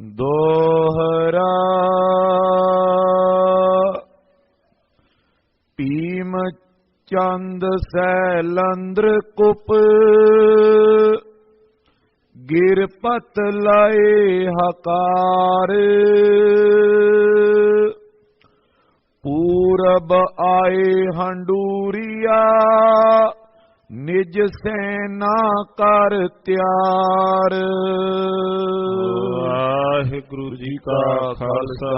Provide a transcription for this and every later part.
दोहरा भीम चंद सैलंद्र कुप गिरपत लाए हकार पूरब आए हंडूरिया निज सेना कर त्यार। वाहिगुरु जी का खालसा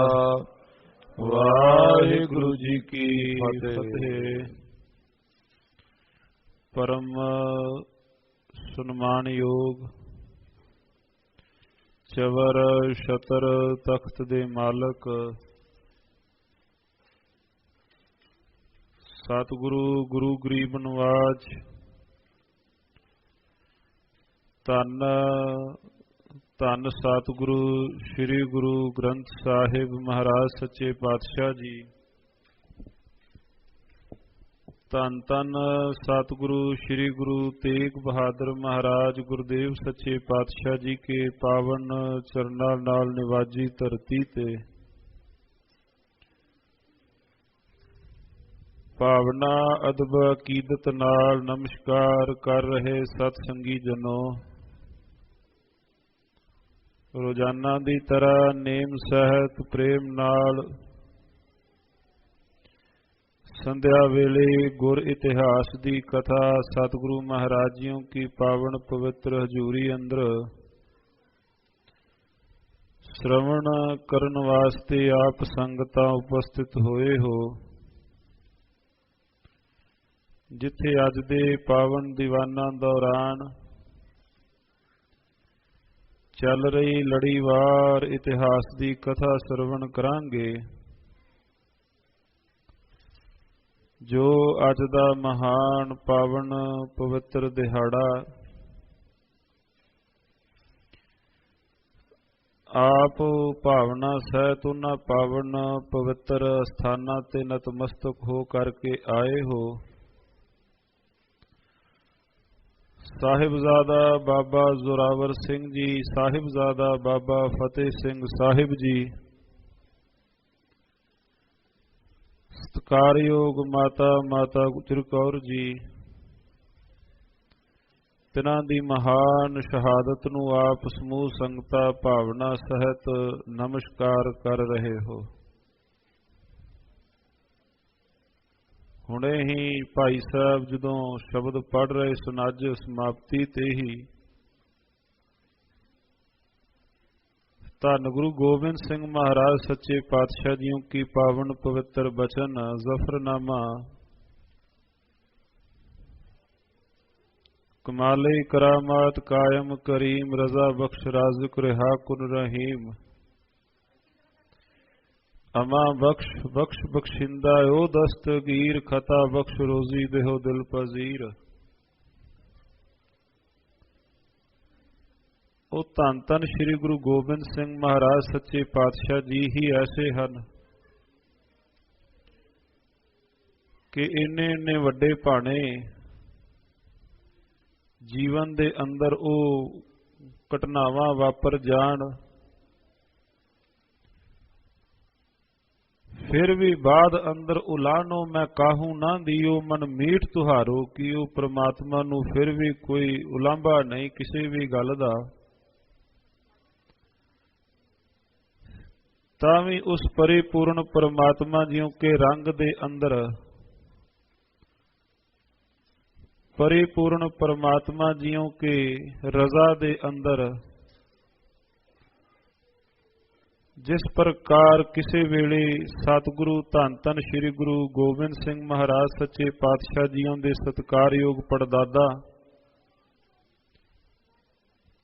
वाहिगुरु जी की फतेह। परम सन्मान योग चवर छतर तख्त दे मालक सतगुरु गुरु गरीब नवाज धन धन सतगुरु श्री गुरु ग्रंथ साहिब महाराज सच्चे पातशाह जी। धन धन सतगुरु श्री गुरु तेग बहादुर महाराज गुरुदेव सच्चे पातशाह जी के पावन चरना नाल निवाजी धरती ते भावना अदब अकीदत नाल नमस्कार कर रहे सतसंगी जनों। रोजाना दी तरह नेम सहत प्रेम नाल संध्या वेले गुर इतिहास दी कथा सतगुरु महाराजियों की पावन पवित्र हजूरी अंदर श्रवण करन वास्ते आप संगतां उपस्थित होए हो। जिथे अज दे पावन दीवाना दौरान चल रही लड़ीवार इतिहास दी कथा श्रवण करांगे, जो अज दा महान पावन पवित्र दिहाड़ा आप भावना सहित उन्हां पावन पवित्र स्थानां ते नतमस्तक हो करके आए हो। साहिबजादा बाबा जोरावर सिंह जी, साहिबजादा बाबा फतेह सिंह साहिब जी, सत्कारयोग माता गुजर कौर जी, तिन्हां दी महान शहादत नूं आप समूह संगतां भावना सहित नमस्कार कर रहे हो। हुणे ही भाई साहब जदों शब्द पढ़ रहे सन, अज समाप्ति ते ही धन गुरु गोबिंद सिंह महाराज सच्चे पातशाह जियों की पावन पवित्र बचन जफरनामा कमाले करामात कायम करीम रजा बख्श राजुक रिहा कुन रहीम अमा बख्श बख्श बख्शिंदा ओ दस्तगीर खता बख्श रोजी देहो दिल पजीर। ओ धन धन श्री गुरु गोबिंद सिंह महाराज सच्चे पातशाह जी ही ऐसे हैं कि इन्ने इन्ने वड्डे भाणे जीवन दे अंदर ओ घटनावां वापर जाण, फिर भी बाद अंदर उलानो मैं काहू ना दियो मन मीठ तुहारो कि ओ परमात्मा नू फिर भी कोई उलांभा नहीं किसी भी गल दा। तावी उस परिपूर्ण परमात्मा जियों के रंग दे अंदर परिपूर्ण परमात्मा जियों के रजा दे अंदर जिस प्रकार किसी वेले सतगुरु धन धन श्री गुरु गोबिंद सिंह महाराज सच्चे पातशाह जियों के सत्कारयोग पड़दादा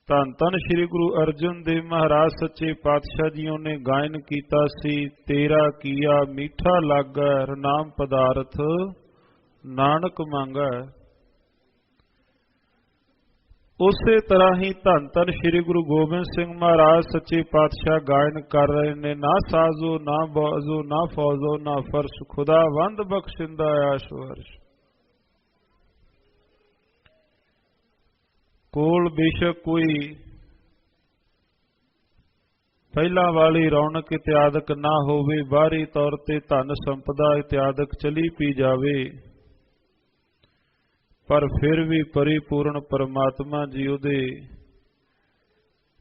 धन धन श्री गुरु अर्जन देव महाराज सच्चे पातशाह जियों ने गायन कीता सी, तेरा किया मीठा लागा रनाम पदार्थ नानक मांगा। उसे तरह ही धन धन श्री गुरु गोबिंद सिंह महाराज सच्चे पातशाह गायन कर रहे ने, ना साजो ना बाजो ना फौजो ना फर्श खुदा वंद बख्शिंदा आश वर्ष। कोल बेशक कोई ਪਹਿਲਾਂ ਵਾਲੀ ਰੌਣਕ ਇਤਿਆਦਿਕ ਨਾ ਹੋਵੇ, ਬਾਹਰੀ ਤੌਰ ਤੇ ਧਨ ਸੰਪਦਾ ਇਤਿਆਦਿਕ ਚਲੀ ਪੀ ਜਾਵੇ, ਪਰ ਫਿਰ ਵੀ ਪਰਿਪੂਰਨ ਪਰਮਾਤਮਾ ਜੀ ਉਹਦੇ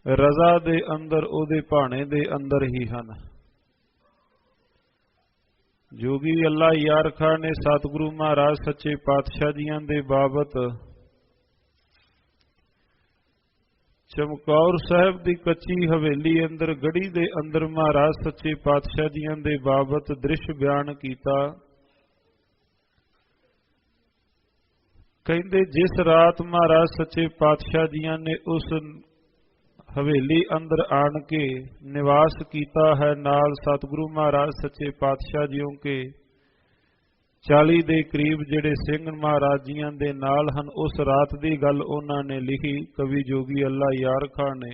ਰਜ਼ਾ ਦੇ ਅੰਦਰ, ਉਹਦੇ ਭਾਣੇ ਦੇ ਅੰਦਰ ਹੀ ਹਨ। ਜੋਗੀ ਅੱਲਾ ਯਾਰ ਖਾਨ ਨੇ ਸਤਿਗੁਰੂ ਮਹਾਰਾਜ ਸੱਚੇ ਪਾਤਸ਼ਾਹ ਜੀਆਂ ਦੇ ਬਾਬਤ ਚਮਕੌਰ ਸਾਹਿਬ ਦੀ ਕੱਚੀ ਹਵੇਲੀ ਅੰਦਰ ਗੜੀ ਦੇ ਅੰਦਰ ਮਹਾਰਾਜ ਸੱਚੇ ਪਾਤਸ਼ਾਹ ਜੀਆਂ ਦੇ ਬਾਬਤ ਦ੍ਰਿਸ਼ ਬਿਆਨ ਕੀਤਾ। ਕਹਿੰਦੇ ਜਿਸ ਰਾਤ ਮਹਾਰਾਜ ਸੱਚੇ ਪਾਤਸ਼ਾਹ ਜੀਆਂ ਨੇ ਉਸ ਹਵੇਲੀ ਅੰਦਰ ਆਣ ਕੇ ਨਿਵਾਸ ਕੀਤਾ ਹੈ, ਨਾਲ ਸਤਿਗੁਰੂ ਮਹਾਰਾਜ ਸੱਚੇ ਪਾਤਸ਼ਾਹ ਜੀਓ ਕੇ 40 ਦੇ ਕਰੀਬ ਜਿਹੜੇ ਸਿੰਘ ਮਹਾਰਾਜ ਜੀਆਂ ਦੇ ਨਾਲ ਹਨ, ਉਸ ਰਾਤ ਦੀ ਗੱਲ ਉਹਨਾਂ ਨੇ ਲਿਖੀ ਕਵੀ ਜੋਗੀ ਅੱਲਾ ਯਾਰ ਖਾਨ ਨੇ।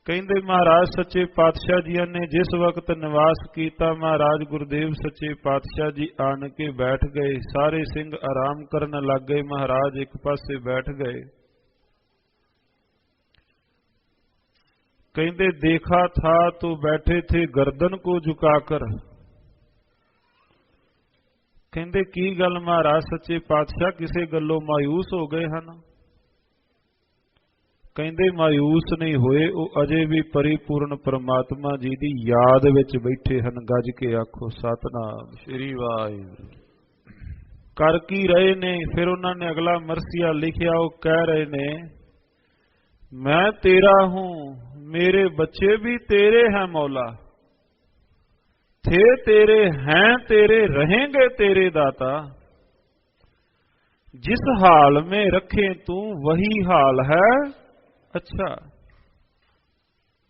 ਕਹਿੰਦੇ ਮਹਾਰਾਜ ਸੱਚੇ ਪਾਤਸ਼ਾਹ ਜੀਆਂ ਨੇ ਜਿਸ ਵਕਤ ਨਿਵਾਸ ਕੀਤਾ, ਮਹਾਰਾਜ ਗੁਰਦੇਵ ਸੱਚੇ ਪਾਤਸ਼ਾਹ ਜੀ ਆਣ ਕੇ ਬੈਠ ਗਏ। ਸਾਰੇ ਸਿੰਘ ਆਰਾਮ ਕਰਨ ਲੱਗ ਗਏ, ਮਹਾਰਾਜ ਇੱਕ ਪਾਸੇ ਬੈਠ ਗਏ। कहते देखा था तो बैठे थे गर्दन को झुकाकर। कहते की गल महाराज सच्चे पातशाह किसी गलों मायूस हो गए हैं? कहते मायूस नहीं होए, वो अजे भी परिपूर्ण परमात्मा जी की याद विच बैठे हैं। गज के आखो सतनाम श्री वाहिगुरू। कर की रहे ने? फिर उन्होंने अगला मरसिया लिखिया, वो कह रहे ने मैं तेरा हूं, मेरे बच्चे भी तेरे हैं मौला, थे तेरे हैं तेरे रहेंगे तेरे दाता, जिस हाल में रखे तू वही हाल है अच्छा।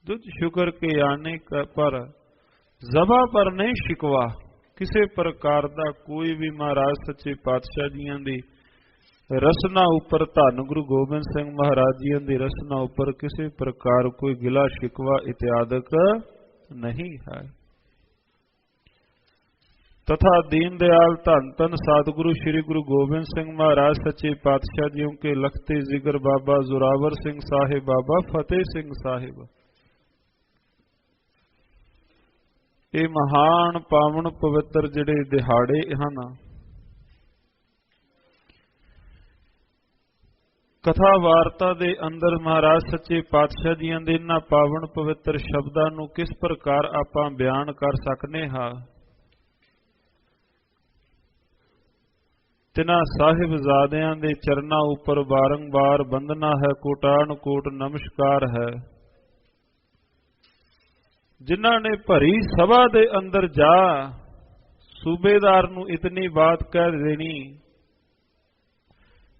तुझ शुक्र के आने पर ज़बा पर नहीं शिकवा। किसी प्रकार का कोई भी महाराज सच्चे पातशाह जियां दी रसना उपर, धन गुरु गोबिंद सिंह महाराज जी की रसना उपर किसी प्रकार कोई गिला शिकवा इत्यादक नहीं है। तथा दीन दयाल धन धन सतगुरु श्री गुरु गोबिंद सिंह महाराज सच्चे पातशाह जी के लखते जिगर बाबा जोरावर सिंह साहिब, बाबा फतेह सिंह साहिब, ये महान पावन पवित्र जिहड़े दिहाड़े हैं, कथा वार्ता दे अंदर महाराज सच्चे पातशाह जी दे इन्हां पावन पवित्र शब्दां नूं किस प्रकार आपां बयान कर सकने हां। तिन्हां साहिबजादियां दे चरनां उपर बारंबार बंदना है, कोटान कोट नमस्कार है, जिन्हां ने भरी सभा दे अंदर जा सूबेदार नूं इतनी बात कह देनी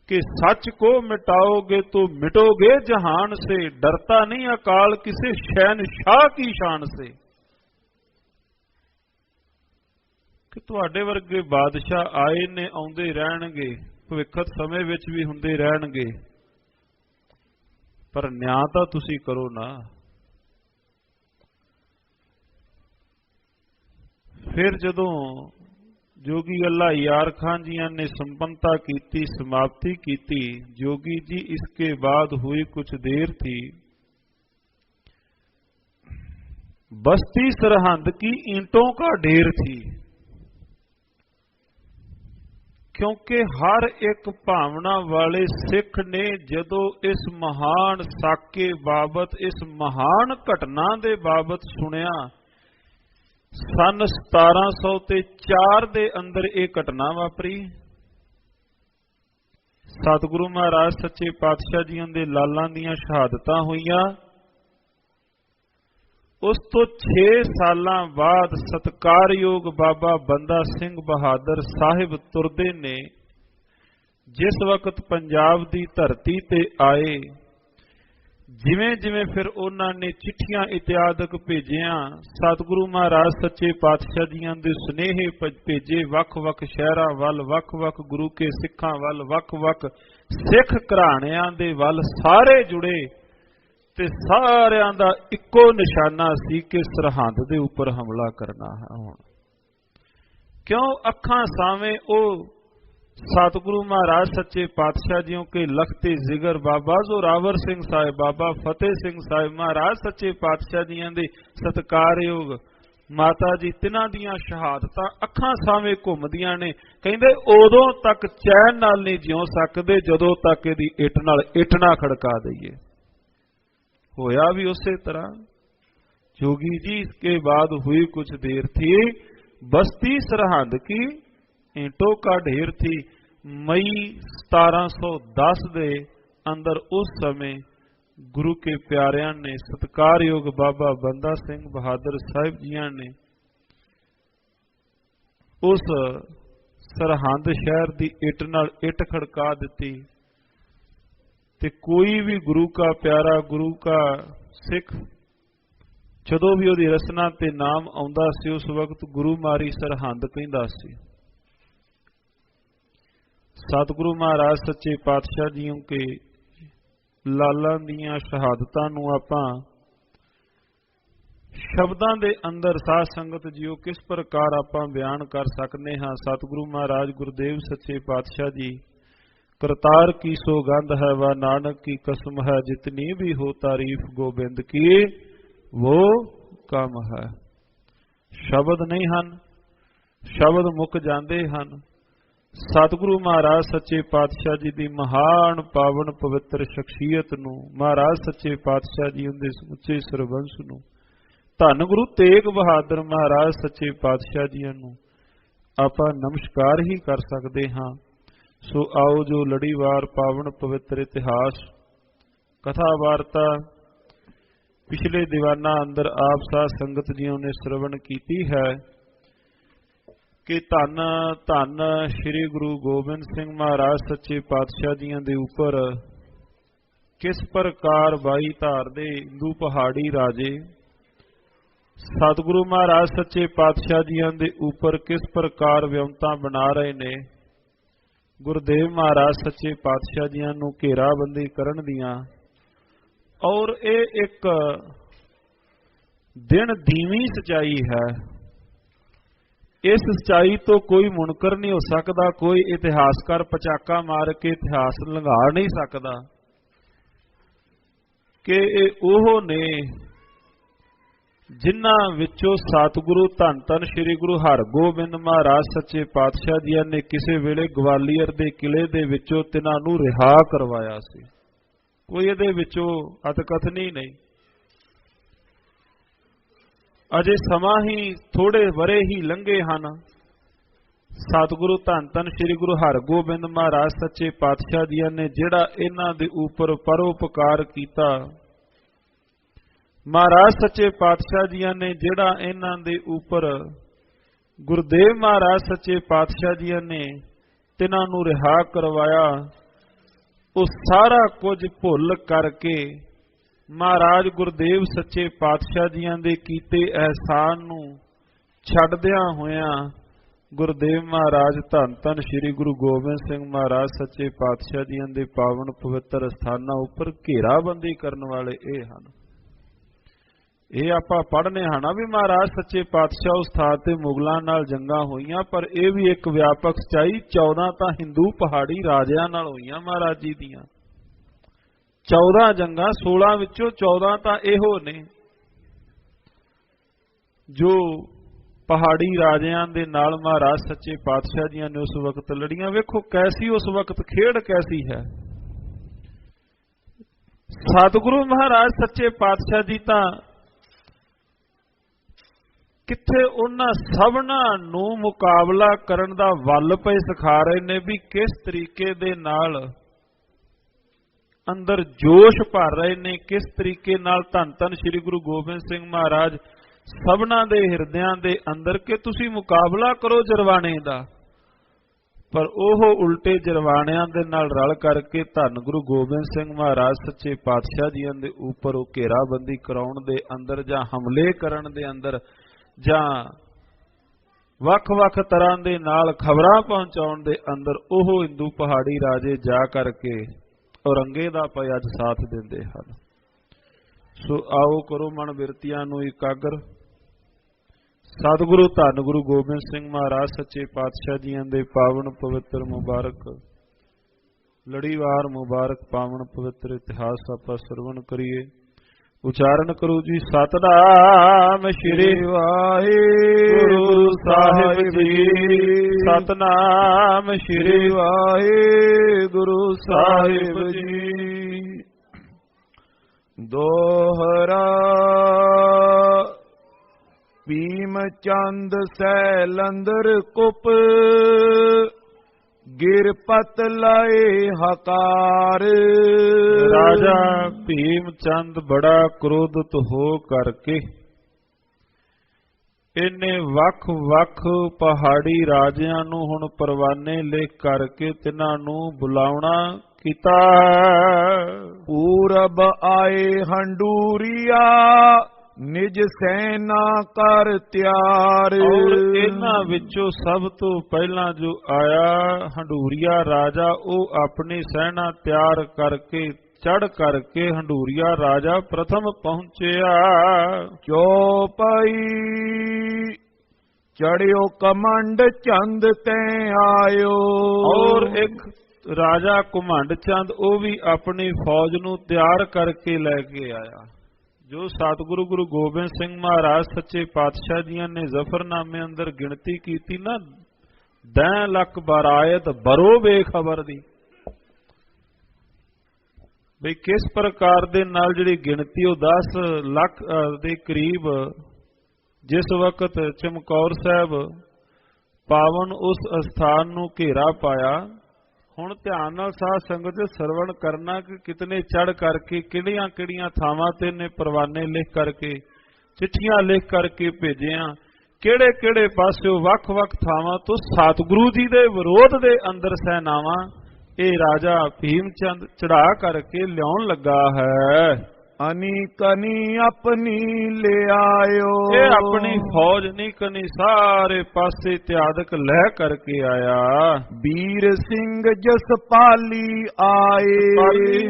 कि सच को मिटाओगे तो मिटोगे जहान से, डरता नहीं अकाल किसी शहनशाह की शान से। कि तुहाडे वर्गे बादशाह आए ने, आउंदे रहणगे, भविखत समय विच भी हुंदे रहणगे, पर न्याय तां तुसीं करो ना। फिर जदों जोगी अल्लाह यार खान जियां ने संपन्नता की, समाप्ति की, जोगी जी इसके बाद हुई कुछ देर थी, बस्ती सरहंद की ईंटों का ढेर थी। क्योंकि हर एक भावना वाले सिख ने जदों इस महान साके बाबत, इस महान घटना दे बाबत सुनिया, सन 1704 दे अंदर एक घटना वापरी। सतगुरु महाराज सच्चे पातशाह जी दे लालां दियां शहादतां होईयां। उस तो 6 सालां बाद सत्कारयोग बाबा बंदा सिंह बहादुर साहिब तुरदे ने जिस वक्त पंजाब की धरती ते आए, जिवें जिवें फिर उन्होंने चिट्ठियां इत्यादक भेजिया, सतगुरु महाराज सच्चे पातशाह जियां दे सुनेहे भेजे, वख वख शहरां वल, वख वख गुरु के सिखां वल, वख वख सिख घराणियां दे वल सारे जुड़े, ते सारियां दा इक्को निशाना सी कि सरहंद दे उपर हमला करना है। हुण क्यों अखां सावें ओ सतगुरु महाराज सच्चे पातशाह जियों के लखते जिगर बाबा जोरावर सिंह साहिब, बाबा फतेह सिंह साहिब महाराज सच्चे पातशाह जियां दे सत्कारयोग माता जी तिन्हां दियां शहादतां अखां सामने घुमदियां ने। कहंदे उदों तक चैन नाल नहीं जिਉ सकदे जदों तक इहदी इट नाल इट ना खड़का दईए। होया भी उसे तरह। जोगी जी इसके बाद हुई कुछ देर थी, बस्ती सरहंद की ईंटों का ढेर थी। मई 1710 दे अंदर उस समय गुरु के प्यारियां ने सत्कारयोग बाबा बंदा सिंह बहादुर साहिब जियां ने उस सरहंद शहर दी इट नाल इट खड़का दिती। ते कोई भी गुरु का प्यारा, गुरु का सिख जदों भी उहदी रसना ते नाम आउंदा सी, उस वक्त गुरु मारी सरहंद कहंदा सी। सतगुरु महाराज सच्चे पातशाह जियों के लालां दियां शहादतां नूं आपां शब्दां दे अंदर साध संगत जियो किस प्रकार आपां बयान कर सकते हाँ। सतगुरु महाराज गुरुदेव सच्चे पातशाह जी, करतार की सौगंध है व नानक की कसम है, जितनी भी हो तारीफ गोबिंद की वो कम है। शब्द नहीं हन, शब्द मुक जाते हैं। सतगुरु महाराज सच्चे पातशाह जी की महान पावन पवित्र शख्सियत नूं, महाराज सच्चे पातशाह जी उनके समुचे सरबंस नूं, धन गुरु तेग बहादुर महाराज सच्चे पातशाह जी नूं आपां नमस्कार ही कर सकते हाँ। सो आओ जो लड़ीवार पावन पवित्र इतिहास कथा वार्ता पिछले दीवाना अंदर आप साध संगत जियों ने श्रवण की है कि धन धन श्री गुरु गोबिंद सिंह महाराज सच्चे पातशाह जियां दे उपर किस प्रकार 22 धार दे हिंदू पहाड़ी राजे सतगुरु महाराज सच्चे पातशाह जियां दे उपर किस प्रकार व्यवंता बना रहे ने। गुरुदेव महाराज सच्चे पातशाह जियां नूं घेराबंदी करन दियां और ये एक दिन दीवी सच्चाई है। इस सच्चाई तो कोई मुनकर नहीं हो सकता, कोई इतिहासकार पचाका मार के इतिहास लंघा नहीं सकता कि ओह ने जिन्हां विचों सतगुरु धन धन श्री गुरु हरगोबिंद महाराज सच्चे पातशाह जी ने किसी वेले ग्वालियर के किले दे विचों तिन्हां नूं रिहा करवाया सी। कोई इहदे विचों अतकथनी नहीं। अजे समा ही थोड़े वरे ही लंघे हैं। सतगुरु धन धन श्री गुरु हरगोबिंद महाराज सच्चे पातशाह जी ने जिहड़ा इन्हां दे उपर परोपकार कीता, महाराज सच्चे पातशाह जी ने जिहड़ा इन्हां दे उपर गुरुदेव महाराज सच्चे पातशाह जी ने तिन्हां नूं रिहा करवाया, उस सारा कुछ भुल करके महाराज गुरुदेव सच्चे पातशाह जियां दे कीते एहसान नूं छड्डदियां होइयां गुरुदेव महाराज धन धन श्री गुरु गोबिंद सिंह महाराज सच्चे पातशाह जियां दे पावन पवित्र स्थानां उपर घेराबंदी करन वाले ये हन। ये आपां पढ़ने हैं ना भी महाराज सच्चे पातशाह उस थां ते मुगलां नाल जंगां होईयां, पर यह भी एक व्यापक सच्चाई 14 तां हिंदू पहाड़ी राजियां नाल होईयां महाराज जी दीयां। 14 जंगां 16 विचों 14 तां इहो ने जो पहाड़ी राजियां दे नाल महाराज सच्चे पातशाह जी ने उस वक्त लड़ियां। वेखो कैसी उस वक्त खेड़ कैसी है। सतगुरु महाराज सच्चे पातशाह जी तां किथे उन्हां सबना नूं मुकाबला करन दा वल पे सिखा रहे ने भी किस तरीके दे नाल अंदर जोश भर रहे ने, किस तरीके नाल धन धन श्री गुरु गोबिंद सिंह महाराज सबना दे हिरदियां दे अंदर के तुसी मुकाबला करो जरवाने दा। पर ओह उल्टे जरवाणियां दे नाल रल करके धन गुरु गोबिंद सिंह महाराज सच्चे पातशाह जी दे उपर वो घेराबंदी कराउण दे अंदर जां हमले करन दे अंदर जां वख-वख तरह दे नाल खबरां पहुंचाउण दे अंदर ओह हिंदू पहाड़ी राजे जा करके औरंगे दा पै अज साथ दिंदे हन। सो आओ करो मन बिरतियां नूं इकागर, ਸਤਿਗੁਰੂ ਧੰਨ ਗੁਰੂ ਗੋਬਿੰਦ ਸਿੰਘ ਮਹਾਰਾਜ ਸੱਚੇ ਪਾਤਸ਼ਾਹ ਜੀਆਂ ਦੇ ਪਾਵਨ ਪਵਿੱਤਰ ਮੁਬਾਰਕ ਲੜੀਵਾਰ ਮੁਬਾਰਕ ਪਾਵਨ ਪਵਿੱਤਰ ਇਤਿਹਾਸ ਆਪਾਂ ਸਰਵਣ ਕਰੀਏ। ਉਚਾਰਨ ਕਰੋ ਜੀ ਸਤਨਾਮ ਸ਼੍ਰੀ ਵਾਹਿਗੁਰੂ ਸਾਹਿਬ ਜੀ। ਸਤਨਾਮ ਸ਼੍ਰੀ ਵਾਹਿਗੁਰੂ ਸਾਹਿਬ ਜੀ। ਦੋਹਰਾ ਭੀਮ ਚੰਦ ਸੈਲੰਦਰ ਕੁਪ ਗਿਰਪਤ ਲਾਏ ਹਕਾਰ। ਰਾਜਾ ਭੀਮ ਚੰਦ ਬੜਾ ਕ੍ਰੋਧਿਤ ਹੋ ਕਰਕੇ ਇਹਨੇ ਵੱਖ-ਵੱਖ ਪਹਾੜੀ ਰਾਜਿਆਂ ਨੂੰ ਹੁਣ ਪਰਵਾਨੇ ਲਿਖ ਕਰਕੇ ਤਿਨਾਂ ਨੂੰ ਬੁਲਾਉਣਾ ਕੀਤਾ। ਪੂਰਬ ਆਏ ਹੰਡੂਰੀਆ ਨਿਜ ਸੈਨਾ ਕਰ ਤਿਆਰ। ਔਰ ਇਹਨਾਂ ਵਿੱਚੋਂ ਸਭ ਤੋਂ ਪਹਿਲਾਂ ਜੋ ਆਇਆ ਹੰਡੂਰੀਆ ਰਾਜਾ, ਉਹ ਆਪਣੀ ਸੈਨਾ ਤਿਆਰ ਕਰਕੇ ਚੜ ਕਰਕੇ ਹੰਡੂਰੀਆ ਰਾਜਾ ਪ੍ਰਥਮ ਪਹੁੰਚਿਆ। ਚੌਪਈ ਚੜਿਓ ਕਮੰਡ ਚੰਦ ਤੈ ਆਇਓ। ਔਰ ਇੱਕ ਰਾਜਾ ਘੁਮੰਡ ਚੰਦ ਉਹ ਵੀ ਆਪਣੀ ਫੌਜ ਨੂੰ ਤਿਆਰ ਕਰਕੇ ਲੈ ਕੇ ਆਇਆ। ਜੋ ਸਤਿਗੁਰੂ ਗੁਰੂ ਗੋਬਿੰਦ ਸਿੰਘ ਮਹਾਰਾਜ ਸੱਚੇ ਪਾਤਸ਼ਾਹ ਜੀਆਂ ਨੇ ਜ਼ਫਰਨਾਮੇ ਅੰਦਰ ਗਿਣਤੀ ਕੀਤੀ ਨਾ, 10 ਲੱਖ ਬਰਾਇਤ ਬਰੋ ਬੇਖਬਰ ਦੀ, ਬਈ ਕਿਸ ਪ੍ਰਕਾਰ ਦੇ ਨਾਲ ਜਿਹੜੀ ਗਿਣਤੀ ਉਹ 10 ਲੱਖ ਦੇ ਕਰੀਬ ਜਿਸ ਵਕਤ ਚਮਕੌਰ ਸਾਹਿਬ ਪਾਵਨ ਉਸ ਅਸਥਾਨ ਨੂੰ ਘੇਰਾ ਪਾਇਆ। ਹੁਣ ਧਿਆਨ ਨਾਲ ਸਾਧ ਸੰਗਤ ਦੇ ਸਰਵਣ ਕਰਨਾ ਕਿ ਕਿਤਨੇ ਚੜ ਕਰਕੇ ਕਿਹੜੀਆਂ ਕਿਹੜੀਆਂ ਥਾਵਾਂ ਤੇ ਨੇ ਪਰਵਾਨੇ ਲਿਖ ਕਰਕੇ ਚਿੱਠੀਆਂ ਲਿਖ ਕਰਕੇ ਭੇਜਿਆ, ਕਿਹੜੇ ਕਿਹੜੇ ਪਾਸਿਓਂ ਵੱਖ-ਵੱਖ ਥਾਵਾਂ ਤੋਂ ਸਤਿਗੁਰੂ ਜੀ ਦੇ ਵਿਰੋਧ ਦੇ ਅੰਦਰ ਸੈਨਾਵਾਂ ਇਹ ਰਾਜਾ ਭੀਮ ਚੰਦ ਚੜਾ ਕਰਕੇ ਲਿਆਉਣ ਲੱਗਾ ਹੈ। ਅਨੀਕਨੀ ਆਪਣੀ ਲੈ ਆਇਓ। ਇਹ ਆਪਣੀ ਫੌਜ ਨੀਕਨੀ ਸਾਰੇ ਪਾਸੇ ਤਿਆਦਕ ਲੈ ਕਰਕੇ ਆਇਆ। ਵੀਰ ਸਿੰਘ ਜਸਪਾਲੀ ਆਏ।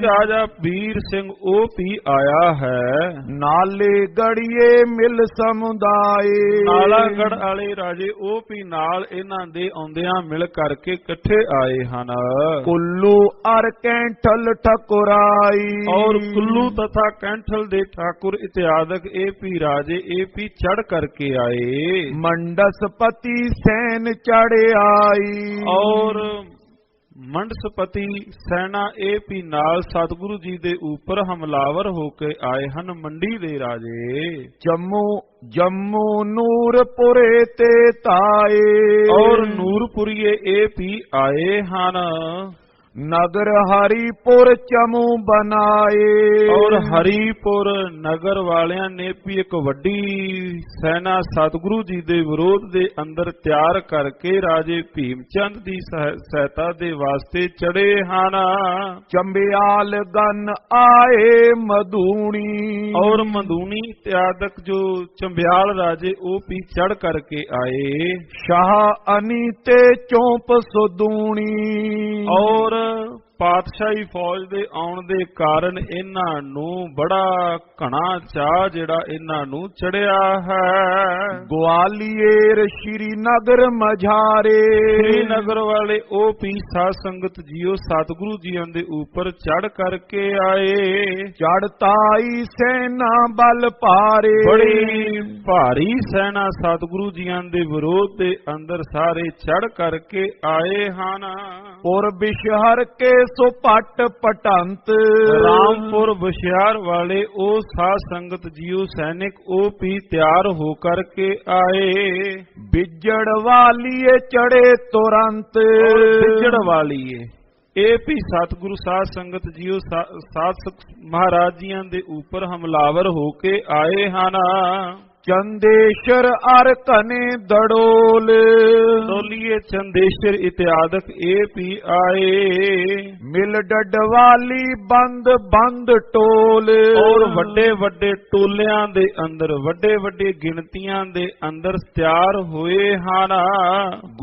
ਰਾਜਾ ਵੀਰ ਸਿੰਘ ਉਹ ਵੀ ਆਇਆ ਹੈ। ਨਾਲੇ ਗੜੀਏ ਮਿਲ ਸਮੁਦਾਏ। ਨਾਲਾਗੜ ਵਾਲੇ ਰਾਜੇ ਉਹ ਵੀ ਨਾਲ ਇਹਨਾਂ ਦੇ ਆਉਂਦਿਆਂ ਮਿਲ ਕਰਕੇ ਇਕੱਠੇ ਆਏ ਹਨ। ਕੁੱਲੂ ਅਰ ਕੈਂਠਲ ਠਕੁਰਾਈ। ਔਰ ਕੁੱਲੂ ਤਥਾ ਕੈਂਠਲ ਦੇ ਠਾਕੁਰ ਇਤਿਆਦਕ ਇਹ ਵੀ ਰਾਜੇ ਇਹ ਵੀ ਚੜ ਕਰਕੇ ਆਏ। ਮੰਡਸਪਤੀ ਸੈਨ ਚੜ ਆਈ। ਔਰ ਮੰਡਸਪਤੀ ਸੈਨਾ ਇਹ ਵੀ ਨਾਲ ਸਤਿਗੁਰੂ ਜੀ ਦੇ ਉੱਪਰ ਹਮਲਾਵਰ ਹੋ ਕੇ ਆਏ ਹਨ। ਮੰਡੀ ਦੇ ਰਾਜੇ ਜੰਮੂ ਨੂਰਪੁਰੇ ਤੇ ਤਾਏ। ਔਰ ਨੂਰਪੁਰੀਏ ਇਹ ਵੀ ਆਏ ਹਨ। ਨਗਰ ਹਰੀਪੁਰ ਚਮੂ ਬਨਾਏ। ਔਰ ਹਰੀਪੁਰ ਨਗਰ ਵਾਲਿਆਂ ਨੇ ਵੀ ਇੱਕ ਵੱਡੀ ਸੈਨਾ ਸਤਿਗੁਰੂ ਜੀ ਦੇ ਵਿਰੋਧ ਦੇ ਅੰਦਰ ਤਿਆਰ ਕਰਕੇ ਰਾਜੇ ਭੀਮ ਚੰਦ ਦੀ ਸਹਾਇਤਾ ਦੇ ਵਾਸਤੇ ਚੜੇ ਹਨ। ਚੰਬਿਆਲ ਗਨ ਆਏ ਮਧੂਣੀ। ਔਰ ਮਧੂਣੀ ਇਤਿਆਦਕ ਜੋ ਚੰਬਿਆਲ ਰਾਜੇ ਉਹ ਵੀ ਚੜ ਕਰਕੇ ਆਏ। ਸ਼ਾਹ ਅਨੀਤੇ ਚੌਂਪ ਸੁਦੂਣੀ। ਔਰ ਪਾਤਸ਼ਾਹੀ ਫੌਜ ਦੇ ਆਉਣ ਦੇ ਕਾਰਨ ਇਹਨਾਂ ਨੂੰ ਬੜਾ ਘਣਾ ਚਾਹ ਜਿਹੜਾ ਇਹਨਾਂ ਨੂੰ ਚੜਿਆ ਹੈ। ਗਵਾਲੀਅਰ ਸ਼੍ਰੀਨਗਰ ਮਝਾਰੇ। ਸ਼੍ਰੀਨਗਰ ਵਾਲੇ ਉਹ ਵੀ ਸਾਧ ਸੰਗਤ ਜੀਓ ਸਤਿਗੁਰੂ ਜੀਆਂ ਦੇ ਉੱਪਰ ਚੜ ਕਰਕੇ ਆਏ। ਚੜਤਾਈ ਸੈਨਾ ਬਲ ਭਾਰੇ। ਬੜੀ ਭਾਰੀ ਸੈਨਾ ਸਤਿਗੁਰੂ ਜੀਆਂ ਦੇ ਵਿਰੋਧ ਦੇ ਅੰਦਰ ਸਾਰੇ ਚੜ ਕਰਕੇ ਆਏ ਹਨ। ਪੁਰ ਬਿਸ਼ਹਰ ਕੇ ਸੋ ਪਟ ਪਟੰਤ। ਰਾਮਪੁਰ ਬਸ਼ਿਆਰ ਵਾਲੇ ਉਹ ਸਾਧ ਸੰਗਤ ਜੀਓ ਸੈਨਿਕ ਉਹ ਵੀ ਤਿਆਰ ਹੋ ਕਰਕੇ ਆਏ। ਬਿਜੜ ਵਾਲੀਏ ਚੜੇ ਤੁਰੰਤ। ਬਿਜੜ ਵਾਲੀਏ ਇਹ ਵੀ ਸਤਿਗੁਰੂ ਸਾਧ ਸੰਗਤ ਜੀਓ ਸਾਧ ਮਹਾਰਾਜ ਜੀਆਂ ਦੇ ਉੱਪਰ ਹਮਲਾਵਰ ਹੋ ਕੇ ਆਏ ਹਨ। ਚੰਦੇਸ਼ਰ ਅਰ ਕਨੇ ਦੜੋਲ। ਡੋਲੀਏ ਚੰਦੇਸ਼ਰ ਇਤਿਆਦਕ ਇਹ ਵੀ ਆਏ। ਮਿਲ ਡਡਵਾਲੀ ਬੰਦ ਟੋਲ। ਔਰ ਵੱਡੇ ਵੱਡੇ ਟੋਲਿਆਂ ਦੇ ਅੰਦਰ ਵੱਡੇ ਵੱਡੇ ਗਿਣਤੀਆਂ ਦੇ ਅੰਦਰ ਤਿਆਰ ਹੋਏ ਹਨ।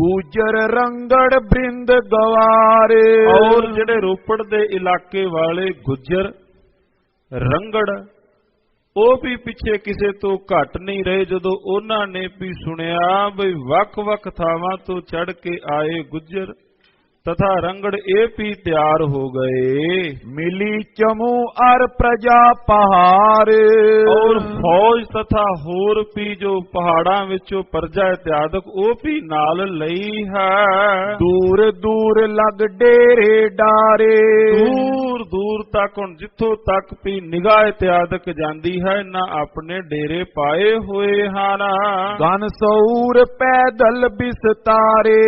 ਗੂਜਰ ਰੰਗੜ ਬ੍ਰਿੰਦ ਗਵਾਰ। ਔਰ ਜਿਹੜੇ ਰੋਪੜ ਦੇ ਇਲਾਕੇ ਵਾਲੇ ਗੁੱਜਰ ਰੰਗੜ ਉਹ ਵੀ ਪਿੱਛੇ ਕਿਸੇ ਤੋਂ ਘੱਟ ਨਹੀਂ ਰਹੇ। ਜਦੋਂ ਉਹਨਾਂ ਨੇ ਵੀ ਸੁਣਿਆ ਬਈ ਵੱਖ-ਵੱਖ ਥਾਵਾਂ ਤੋਂ ਚੜ ਕੇ ਆਏ ਗੁੱਜਰ तथा रंगड़ ए भी तैयार हो गए। मिली चमू अर प्रजा पहाड़ और फौज तथा होर भी जो पहाड़ा विचों प्रजा इत्यादक ओ भी नाल लई है। दूर दूर लग डेरे डारे दूर दूर तक हुण जिथों तक भी निगाह इत्यादक जांदी है ना अपने डेरे पाए हुए हैं। गन सऊर पैदल बिस्तारे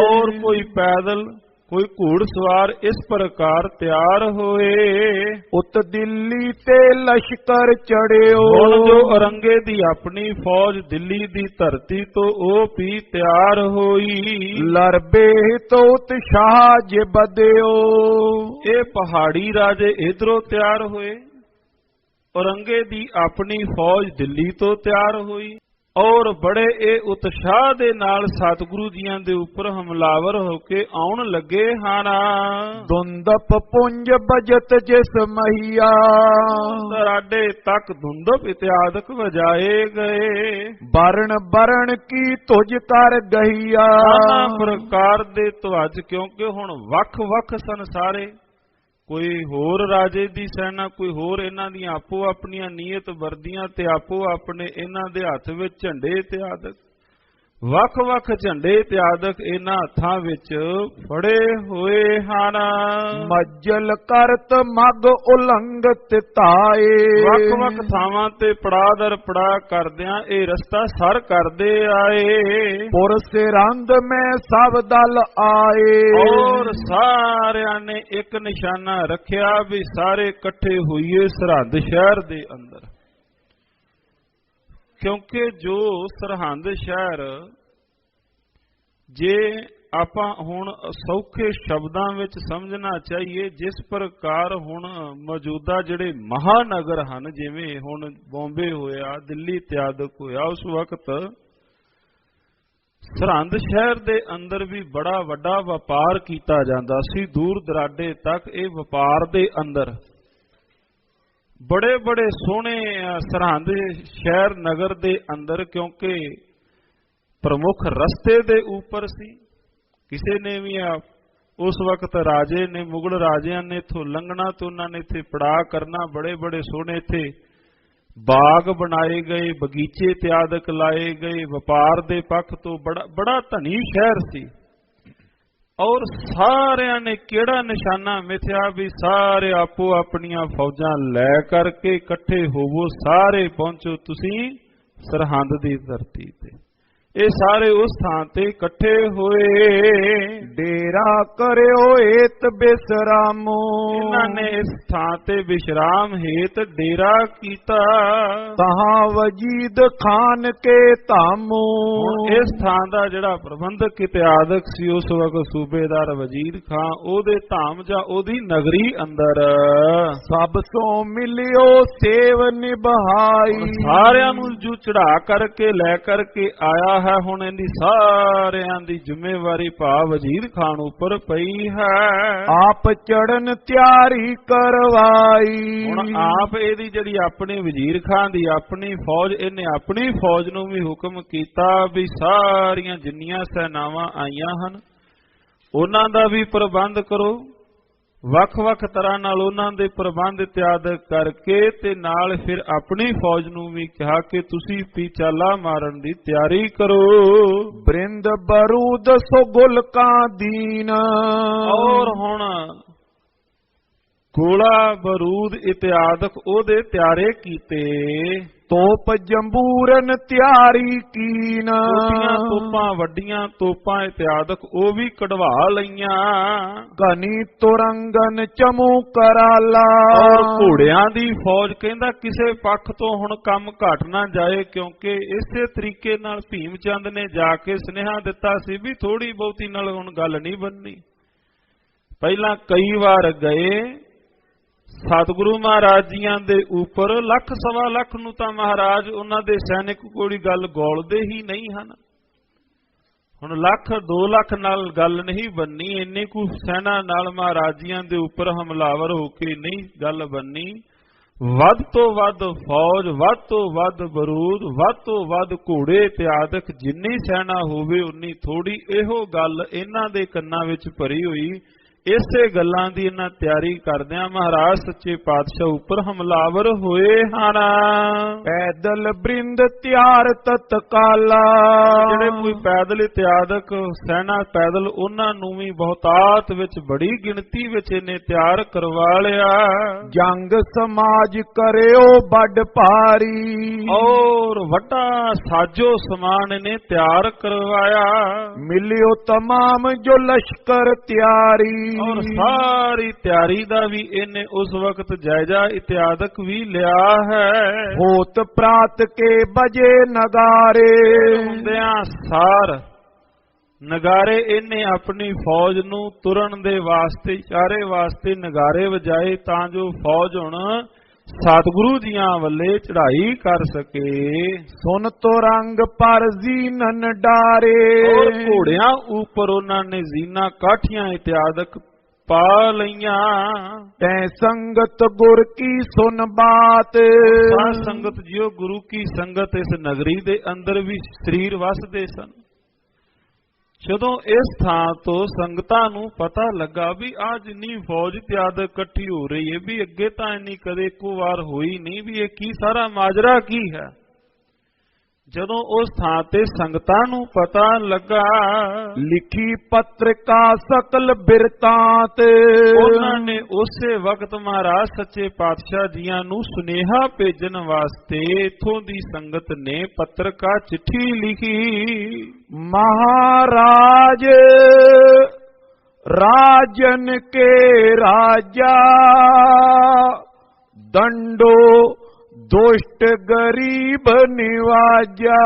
और कोई पैदल कोई घुड़सवार इस प्रकार तैयार होए। उत दिल्ली ते लश्कर चढ़ियो हुण जो औरंगे दी अपनी फौज दिल्ली दी धरती तो ओ भी तैयार होई। लरबे तो उत्साह जे बदियो ये पहाड़ी राजे इधरों तैयार होए। औरंगे दी अपनी फौज दिल्ली तो तैयार हुई और बड़े ए उत्साह दे नाल सतगुरु जियां दे उपर हमलावर होके आउण लगे हाना। धुंदप पुंज बजत जिस महिया दराडे तक धुंदप इत्यादक बजाए गए। बरण बरण की तुझ कर गहिया नाना प्रकार दे ध्वज क्योंकि हुण वख वख संसारे कोई होर राजे दी सेना कोई होर इन्हां दी आपो अपनियां नीयत वर्दियां ते आपो अपने इन्हां दे हत्थ विच झंडे इत्यादक वख वख झंडे इत्यादक इन्हां हत्थां विच फड़े होए हन। मज्जल करत मग उलंघत ताए वख वख थावां ते पड़ाव दर पड़ाव करदियां ए रस्ता सर करदे आए। पुर सिरंद में सब दल आए और सारियां ने एक निशाना रखिया भी सारे इकट्ठे होइए सरहद शहर दे अंदर। क्योंकि जो सरहद शहर जे ਆਪਾਂ ਹੁਣ ਸੌਖੇ ਸ਼ਬਦਾਂ ਵਿੱਚ ਸਮਝਣਾ ਚਾਹੀਏ ਜਿਸ ਪ੍ਰਕਾਰ ਹੁਣ ਮੌਜੂਦਾ ਜਿਹੜੇ ਮਹਾਨਗਰ ਹਨ ਜਿਵੇਂ ਹੁਣ ਬੰਬੇ ਹੋਇਆ ਦਿੱਲੀ ਇਤਿਆਦਿਕ ਹੋਇਆ ਉਸ ਵਕਤ ਸਰਹੰਦ ਸ਼ਹਿਰ ਦੇ ਅੰਦਰ ਵੀ ਬੜਾ ਵੱਡਾ ਵਪਾਰ ਕੀਤਾ ਜਾਂਦਾ ਸੀ। ਦੂਰ ਦਰਾਡੇ ਤੱਕ ਇਹ ਵਪਾਰ ਦੇ ਅੰਦਰ ਬੜੇ ਬੜੇ ਸੋਹਣੇ ਸਰਹੰਦ ਸ਼ਹਿਰ ਨਗਰ ਦੇ ਅੰਦਰ ਕਿਉਂਕਿ ਪ੍ਰਮੁੱਖ ਰਸਤੇ ਦੇ ਉੱਪਰ ਸੀ। ਕਿਸੇ ਨੇ ਵੀ ਉਸ ਵਕਤ ਰਾਜੇ ਨੇ ਮੁਗਲ ਰਾਜਿਆਂ ਨੇ ਇੱਥੋਂ ਲੰਘਣਾ ਤੇ ਉਹਨਾਂ ਨੇ ਇੱਥੇ ਪੜਾਅ ਕਰਨਾ। ਬੜੇ ਬੜੇ ਸੋਹਣੇ ਇੱਥੇ ਬਾਗ ਬਣਾਏ ਗਏ ਬਗੀਚੇ ਇਤਿਆਦਿਕ ਲਾਏ ਗਏ। ਵਪਾਰ ਦੇ ਪੱਖ ਤੋਂ ਬੜਾ ਧਨੀ ਸ਼ਹਿਰ ਸੀ। ਔਰ ਸਾਰਿਆਂ ਨੇ ਕਿਹੜਾ ਨਿਸ਼ਾਨਾ ਮਿਥਿਆ ਵੀ ਸਾਰੇ ਆਪੋ ਆਪਣੀਆਂ ਫੌਜਾਂ ਲੈ ਕਰਕੇ ਇਕੱਠੇ ਹੋਵੋ ਸਾਰੇ ਪਹੁੰਚੋ ਤੁਸੀਂ ਸਰਹੰਦ ਦੀ ਧਰਤੀ ਤੇ। ਇਹ ਸਾਰੇ ਉਸ ਥਾਂ ਤੇ ਇਕੱਠੇ ਹੋਏ। ਡੇਰਾ ਕਰਿਓ ਏਤ ਬਿਸਰਾਮੋ ਇਹਨਾਂ ਨੇ ਇਸ ਥਾਂ ਤੇ ਵਿਸ਼ਰਾਮ ਹੇਤ ਡੇਰਾ ਕੀਤਾ। ਤਹਾਂ ਵਜੀਦ ਖਾਨ ਕੇ ਧਾਮੋ ਇਸ ਥਾਂ ਦਾ ਜਿਹੜਾ ਪ੍ਰਬੰਧਕ ਇਤਿਆਦਕ ਸੀ ਉਸ ਵਕਤ ਸੂਬੇਦਾਰ ਵਜੀਦ ਖਾਨ ਉਹਦੇ ਧਾਮ ਜਾਂ ਉਹਦੀ ਨਗਰੀ ਅੰਦਰ ਸਭ ਸੋ ਮਿਲਿਓ ਸੇਵ ਨਿਭਾਈ। ਸਾਰਿਆਂ ਨੂੰ ਜੂ ਚੜਾ ਕਰਕੇ ਲੈ ਕਰਕੇ ਆਇਆ ਹੈ। ਹੁਣ ਇਹਦੀ ਸਾਰਿਆਂ ਦੀ ਜ਼ਿੰਮੇਵਾਰੀ ਭਾ ਵਜ਼ੀਰ ਖਾਨ ਉੱਪਰ ਪਈ ਹੈ। ਆਪ ਚੜਨ ਤਿਆਰੀ ਕਰਵਾਈ। ਹੁਣ ਆਪ ਇਹਦੀ ਜਿਹੜੀ ਆਪਣੀ ਵਜ਼ੀਰ ਖਾਨ ਦੀ ਆਪਣੀ ਫੌਜ ਇਹਨੇ ਆਪਣੀ ਫੌਜ ਨੂੰ ਵੀ ਹੁਕਮ ਕੀਤਾ ਵੀ ਸਾਰੀਆਂ ਜਿੰਨੀਆਂ ਸੈਨਾਵਾਂ ਆਈਆਂ ਹਨ ਉਹਨਾਂ ਦਾ ਵੀ ਪ੍ਰਬੰਧ ਕਰੋ। ਵੱਖ-ਵੱਖ ਤਰ੍ਹਾਂ ਨਾਲ ਉਹਨਾਂ ਦੇ ਪ੍ਰਬੰਧ ਇਤਿਆਦਿਕ ਕਰਕੇ ਤੇ ਨਾਲ ਫਿਰ ਆਪਣੀ ਫੌਜ ਨੂੰ ਵੀ ਕਿਹਾ ਕਿ ਤੁਸੀਂ ਵੀ ਚਾਲਾ ਮਾਰਨ ਦੀ ਤਿਆਰੀ ਕਰੋ। ਬ੍ਰਿੰਦ ਬਰੂਦ ਸੋ ਗੁਲਕਾਂ ਦੀਨ ਔਰ ਹੁਣ ਗੋਲਾ ਬਰੂਦ ਇਤਿਆਦਿਕ ਉਹਦੇ ਤਿਆਰੇ ਕੀਤੇ। ਤੋਪ ਜੰਬੂਰਨ ਤਿਆਰੀ ਕੀਨ ਛੋਟੀਆਂ ਤੋਪਾਂ ਵੱਡੀਆਂ ਤੋਪਾਂ ਇਤਿਆਦਿਕ ਉਹ ਵੀ ਕਢਵਾ ਲਈਆਂ। ਘਨੀ ਤੁਰੰਗਨ ਚਮੂ ਕਰਾਲਾ ਔਰ ਘੋੜਿਆਂ ਦੀ ਫੌਜ ਕਹਿੰਦਾ ਕਿਸੇ ਪੱਖ ਤੋਂ ਹੁਣ ਕੰਮ ਘਟ ਨਾ ਜਾਏ ਕਿਉਂਕਿ ਇਸੇ ਤਰੀਕੇ ਨਾਲ ਭੀਮ ਚੰਦ ਨੇ ਜਾ ਕੇ ਸੁਨੇਹਾ ਦਿੱਤਾ ਸੀ ਵੀ ਥੋੜੀ ਬਹੁਤੀ ਨਾਲ ਹੁਣ ਗੱਲ ਨਹੀਂ ਬਣਨੀ। ਪਹਿਲਾਂ ਕਈ ਵਾਰ ਗਏ ਸਤਿਗੁਰੂ ਮਹਾਰਾਜ ਜੀਆਂ ਦੇ ਉੱਪਰ ਲੱਖ ਸਵਾ ਲੱਖ ਨੂੰ ਤਾਂ ਮਹਾਰਾਜ ਉਹਨਾਂ ਦੇ ਸੈਨਿਕ ਕੋਈ ਗੱਲ ਗੋਲਦੇ ਹੀ ਨਹੀਂ ਹਨ। ਹੁਣ ਲੱਖ 2 ਲੱਖ ਨਾਲ ਗੱਲ ਨਹੀਂ ਬਣਨੀ। ਇੰਨੇ ਕੁ ਸੈਨਾ ਨਾਲ ਮਹਾਰਾਜ ਜੀਆਂ ਦੇ ਉੱਪਰ ਹਮਲਾਵਰ ਹੋ ਕੇ ਨਹੀਂ ਗੱਲ ਬਣਨੀ। ਵੱਧ ਤੋਂ ਵੱਧ ਫੌਜ, ਵੱਧ ਤੋਂ ਵੱਧ ਬਰੂਦ, ਵੱਧ ਤੋਂ ਵੱਧ ਘੋੜੇ ਇਤਿਆਦਿਕ ਜਿੰਨੀ ਸੈਨਾ ਹੋਵੇ ਉਨੀ ਥੋੜੀ। ਇਹੋ ਗੱਲ ਇਹਨਾਂ ਦੇ ਕੰਨਾਂ ਵਿੱਚ ਭਰੀ ਹੋਈ। ਇਸੇ ਗੱਲਾਂ ਦੀ ਇਹਨਾਂ ਤਿਆਰੀ ਕਰਦਿਆਂ ਮਹਾਰਾਜ ਸੱਚੇ ਪਾਤਸ਼ਾਹ ਉੱਪਰ ਹਮਲਾਵਰ ਹੋਏ ਹਨ। ਪੈਦਲ ਬ੍ਰਿੰਦ ਤਿਆਰ ਤਤਕਾਲਾ, ਜਿਹੜੇ ਕੋਈ ਪੈਦਲ ਇਤਿਆਦਿਕ ਸੈਨਾ ਪੈਦਲ, ਉਹਨਾਂ ਨੂੰ ਵੀ ਬਹੁਤਾਤ ਵਿੱਚ ਬੜੀ ਗਿਣਤੀ ਵਿੱਚ ਇਹਨੇ ਤਿਆਰ ਕਰਵਾ ਲਿਆ। ਜੰਗ ਸਮਾਜ ਕਰਿਓ ਵੱਡ ਭਾਰੀ, ਔਰ ਵੱਡਾ ਸਾਜੋ ਸਮਾਨ ਇਹਨੇ ਤਿਆਰ ਕਰਵਾਇਆ। ਮਿਲਿਓ ਤਮਾਮ ਜੋ ਲਸ਼ਕਰ ਤਿਆਰੀ, ਔਰ ਸਾਰੀ ਤਿਆਰੀ ਦਾ ਵੀ ਇਹਨੇ ਉਸ ਵਕਤ ਜਾਇਜ਼ਾ ਇਤਿਆਦਕ ਵੀ ਲਿਆ ਹੈ। ਹੋਤ ਪ੍ਰਾਤ ਕੇ ਬਜੇ ਨਗਾਰੇ, ਹੁੰਦਿਆਂ ਸਾਰ ਨਗਾਰੇ ਇਹਨੇ ਆਪਣੀ ਫੌਜ ਨੂੰ ਤੁਰਨ ਦੇ ਵਾਸਤੇ, ਚਾਰੇ ਵਾਸਤੇ ਨਗਾਰੇ ਵਜਾਏ, ਤਾਂ ਜੋ ਫੌਜ ਹੁਣ ਸਤਿਗੁਰੂ ਜੀਆਂ ਵੱਲੇ ਚੜ੍ਹਾਈ ਕਰ ਸਕੇ। ਸੁਨ ਤੋ ਰੰਗ ਪਰ ਜ਼ੀਨਨ ਡਾਰੇ, ਔਰ ਘੋੜਿਆਂ ਉੱਪਰ ਉਹਨਾਂ ਨੇ ਜ਼ੀਨਾ ਕਾਠੀਆਂ ਇਤਿਆਦਕ ਪਾ ਲਈਆਂ। ਤੈ ਸੰਗਤ ਗੁਰ ਕੀ ਸੁਨ ਬਾਤ, ਸਾਧ ਸੰਗਤ ਜਿਉ ਗੁਰੂ ਕੀ ਸੰਗਤ ਇਸ ਨਗਰੀ ਦੇ ਅੰਦਰ ਵੀ ਸਰੀਰ ਵਸਦੇ ਸਨ। ਜਦੋਂ ਇਸ ਥਾਂ ਤੋਂ ਸੰਗਤਾਂ ਨੂੰ ਪਤਾ ਲੱਗਾ ਵੀ ਆ ਜਿੰਨੀ ਫੌਜ ਇਤਿਆਦਕ ਇਕੱਠੀ ਹੋ ਰਹੀ ਹੈ, ਵੀ ਅੱਗੇ ਤਾਂ ਇੰਨੀ ਕਦੇ ਇੱਕੋ ਵਾਰ ਹੋਈ ਨਹੀਂ, ਵੀ ਇਹ ਕੀ ਸਾਰਾ ਮਾਜਰਾ ਕੀ ਹੈ। ਜਦੋਂ ਉਸ ਥਾਂ ਤੇ ਸੰਗਤਾਂ ਨੂੰ ਪਤਾ ਲੱਗਾ, ਲਿਖੀ ਪੱਤਰਿਕਾ ਸਕਲ ਬਿਰਤਾਂਤ, ਉਹਨਾਂ ਨੇ ਉਸੇ ਵਕਤ ਮਹਾਰਾਜ ਸੱਚੇ ਪਾਤਸ਼ਾਹ ਜੀਆਂ ਨੂੰ ਸੁਨੇਹਾ ਭੇਜਣ ਵਾਸਤੇ ਇਥੋਂ ਦੀ ਸੰਗਤ ਨੇ ਪੱਤਰਿਕਾ ਚਿੱਠੀ ਲਿਖੀ। ਮਹਾਰਾਜ ਰਾਜਨ ਕੇ ਰਾਜਾ, ਦੰਡੋ ਦੁਸ਼ਟ ਗਰੀਬ ਨਿਵਾਜਾ।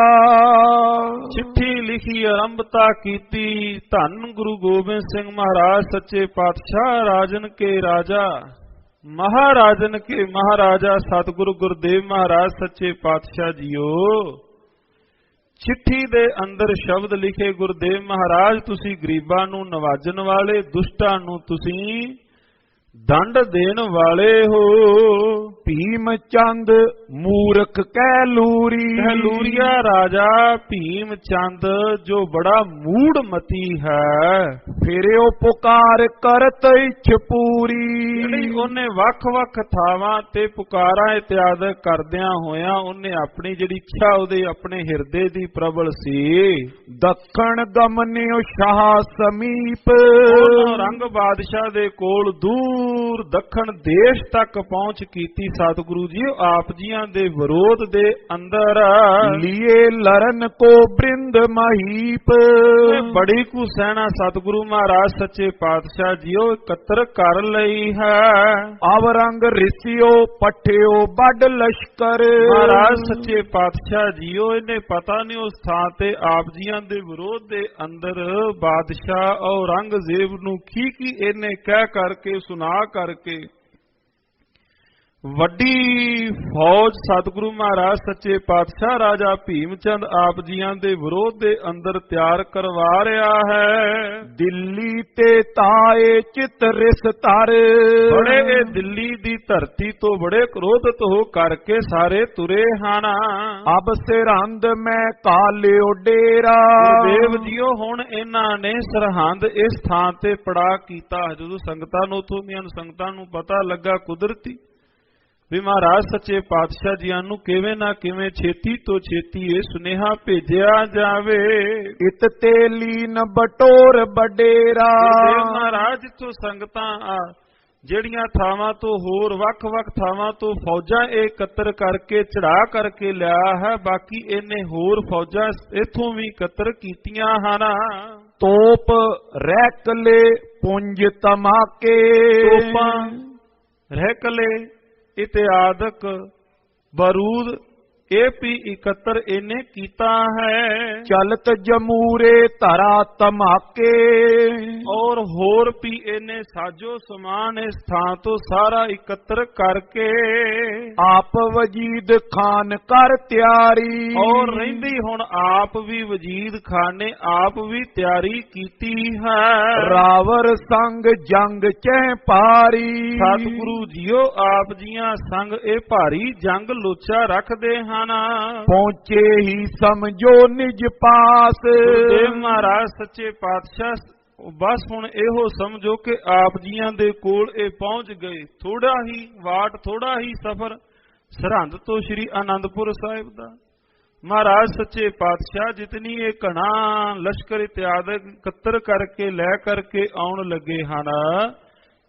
ਚਿੱਠੀ ਲਿਖੀ, ਆਰੰਭਤਾ ਕੀਤੀ, ਧੰਨ ਗੁਰੂ ਗੋਬਿੰਦ ਸਿੰਘ ਮਹਾਰਾਜ ਸੱਚੇ ਪਾਤਸ਼ਾਹ ਰਾਜਨ ਕੇ ਰਾਜਾ, ਮਹਾਰਾਜਨ ਕੇ ਮਹਾਰਾਜਾ ਸਤਿਗੁਰੂ ਗੁਰਦੇਵ ਮਹਾਰਾਜ ਸੱਚੇ ਪਾਤਸ਼ਾਹ ਜੀਓ। ਚਿੱਠੀ ਦੇ ਅੰਦਰ ਸ਼ਬਦ ਲਿਖੇ, ਗੁਰਦੇਵ ਮਹਾਰਾਜ ਤੁਸੀਂ ਗਰੀਬਾਂ ਨੂੰ ਨਵਾਜਣ ਵਾਲੇ, ਦੁਸ਼ਟਾਂ ਨੂੰ ਤੁਸੀਂ ਦੰਡ ਦੇਣ ਵਾਲੇ ਹੋ। ਭੀਮ ਚੰਦ ਮੂਰਖ ਕਹਿ ਲੂਰੀ, ਲੂਰੀਆ ਰਾਜਾ ਭੀਮ ਚੰਦ ਜੋ ਬੜਾ ਮੂੜ ਮਤੀ ਹੈ। ਫਿਰਿਓ ਪੁਕਾਰ ਕਰਤ ਇੱਛ ਪੂਰੀ, ਉਹਨੇ ਵੱਖ-ਵੱਖ ਥਾਵਾਂ ਤੇ ਪੁਕਾਰਾਂ ਇਤਿਆਦਿ ਕਰਦਿਆਂ ਹੋਇਆਂ ਉਹਨੇ ਆਪਣੀ ਜਿਹੜੀ ਇੱਛਾ ਉਹਦੇ ਆਪਣੇ ਹਿਰਦੇ ਦੀ ਪ੍ਰਬਲ ਸੀ। ਦੱਖਣ ਗਮਨਿਓ ਸ਼ਾਹ ਸਮੀਪ, ਰੰਗ ਬਾਦਸ਼ਾਹ ਦੇ ਕੋਲ ਦੂਰ ਦੱਖਣ ਦੇਸ਼ ਤੱਕ ਪਹੁੰਚ ਕੀਤੀ। ਸਤਿਗੁਰੂ ਜੀ ਆਪ ਜੀਆਂ ਦੇ ਵਿਰੋਧ ਦੇ ਅੰਦਰ ਲੀਏ ਲਰਨ ਕੋ ਬ੍ਰਿੰਦ ਮਹੀਪ, ਬੜੀ ਕੁ ਸੈਨਾ ਸਤਿਗੁਰੂ ਮਹਾਰਾਜ ਸੱਚੇ ਪਾਤਸ਼ਾਹ ਜੀਓ ਇਕੱਤਰ ਕਰ ਲਈ ਹੈ। ਅਵਰੰਗ ਰਿਸਿਓ ਪਠਿਓ ਵੱਡ ਲਸ਼ਕਰ, ਮਹਾਰਾਜ ਸੱਚੇ ਪਾਤਸ਼ਾਹ ਜੀਓ ਇਹਨੇ ਪਤਾ ਨਹੀਂ ਉਸ ਥਾਂ ਤੇ ਆਪ ਜੀਆਂ ਦੇ ਵਿਰੋਧ ਦੇ ਅੰਦਰ ਬਾਦਸ਼ਾਹ ਔਰੰਗਜ਼ੇਬ ਨੂੰ ਕੀ ਇਹਨੇ ਕਹਿ ਕਰਕੇ ਸੁਣਾ ਕਰਕੇ ਵੱਡੀ ਫੌਜ ਸਤਿਗੁਰੂ ਮਹਾਰਾਜ ਸੱਚੇ ਪਾਤਸ਼ਾਹ ਰਾਜਾ ਭੀਮ ਚੰਦ ਆਪ ਜੀਆਂ ਦੇ ਵਿਰੋਧ ਦੇ ਅੰਦਰ ਤਿਆਰ ਕਰਵਾ ਰਿਹਾ ਹੈ। ਦਿੱਲੀ ਤੇ ਤਾਏ ਚਿਤ ਰਿਸ ਧਰ, ਬੜੇ ਇਹ ਦਿੱਲੀ ਦੀ ਧਰਤੀ ਤੋਂ ਬੜੇ ਕ੍ਰੋਧਿਤ ਹੋ ਕਰਕੇ ਸਾਰੇ ਤੁਰੇ ਹਨ। ਅਬ ਸਰਹੰਦ ਮੈਂ ਕਾਲਿਓ ਡੇਰਾ, ਦੇਵ ਜੀਓ ਹੁਣ ਇਹਨਾਂ ਨੇ ਸਰਹੰਦ ਇਸ ਥਾਂ ਤੇ ਪੜਾ ਕੀਤਾ। ਜਦੋਂ ਸੰਗਤਾਂ ਨੂੰ ਉੱਥੋਂ ਦੀਆਂ ਸੰਗਤਾਂ ਨੂੰ ਪਤਾ ਲੱਗਾ ਕੁਦਰਤੀ ਵੀ ਮਹਾਰਾਜ ਸੱਚੇ ਪਾਤਸ਼ਾਹ ਜੀਆਂ ਨੂੰ ਕਿਵੇਂ ਨਾ ਕਿਵੇਂ ਛੇਤੀ ਤੋਂ ਛੇਤੀ ਇਹ ਸੁਨੇਹਾ ਭੇਜਿਆ ਜਾਵੇ। ਇਤ ਤੇ ਲੀਨ ਬਟੋਰ ਬਡੇਰਾ, ਮਹਾਰਾਜ ਤੋਂ ਸੰਗਤਾਂ ਜਿਹੜੀਆਂ ਥਾਵਾਂ ਤੋਂ ਹੋਰ ਵੱਖ-ਵੱਖ ਥਾਵਾਂ ਤੋਂ ਫੌਜਾਂ ਇਹ ਇਕੱਤਰ ਕਰਕੇ ਚੜਾ ਕਰਕੇ ਲਿਆ ਹੈ, ਬਾਕੀ ਇਹਨੇ ਹੋਰ ਫੌਜਾਂ ਇਥੋਂ ਵੀ ਇਕੱਤਰ ਕੀਤੀਆਂ ਹਨ। ਤੋਪ ਰੈਕਲੇ ਪੁੰਜ ਧਮਾਕੇ, ਤੋਪਾਂ ਰੈਕਲੇ ਇਤਿਆਦਿਕ ਬਰੂਦ ਇਹ ਵੀ ਇਕੱਤਰ ਇਹਨੇ ਕੀਤਾ ਹੈ। ਚਲਤ ਜਮੂਰੇ ਧਰਾ ਧਮਾਕੇ, ਔਰ ਹੋਰ ਵੀ ਇਹਨੇ ਸਾਜੋ ਸਮਾਨ ਇਸ ਥਾਂ ਤੋਂ ਸਾਰਾ ਇਕੱਤਰ ਕਰਕੇ ਆਪ ਵਜੀਦ ਖਾਨ ਕਰ ਤਿਆਰੀ, ਔਰ ਰਹਿੰਦੀ ਹੁਣ ਆਪ ਵੀ ਵਜੀਦ ਖਾਨ ਨੇ ਆਪ ਵੀ ਤਿਆਰੀ ਕੀਤੀ ਹੈ। ਰਾਵਰ ਸੰਗ ਜੰਗ ਚੈ ਪਾਰੀ, ਸਤਿਗੁਰੂ ਜੀਓ ਆਪ ਜੀਆਂ ਸੰਗ ਇਹ ਭਾਰੀ ਜੰਗ ਲੋਚਾ ਰੱਖਦੇ ਹਨ। ਪਹੁੰਚੇ ਹੀ ਸਮਝੋ ਨਿਜ ਪਾਸ, ਗੁਰਦੇਵ ਮਹਾਰਾਜ ਸੱਚੇ ਪਾਤਸ਼ਾਹ ਬਸ ਹੁਣ ਇਹੋ ਸਮਝੋ ਕਿ ਆਪ ਜੀਆਂ ਦੇ ਕੋਲ ਇਹ ਪਹੁੰਚ ਗਏ। ਥੋੜਾ ਹੀ ਵਾਟ, ਥੋੜਾ ਹੀ ਸਫ਼ਰ ਸਰਹੰਦ ਤੋਂ ਸ੍ਰੀ ਆਨੰਦਪੁਰ ਸਾਹਿਬ ਦਾ। ਮਹਾਰਾਜ ਸੱਚੇ ਪਾਤਸ਼ਾਹ ਜਿਤਨੀ ਇਹ ਘਣਾ ਲਸ਼ਕਰ ਇਤਿਆਦਿ ਇਕੱਤਰ ਕਰਕੇ ਲੈ ਕਰਕੇ ਆਉਣ ਲੱਗੇ ਹਨ,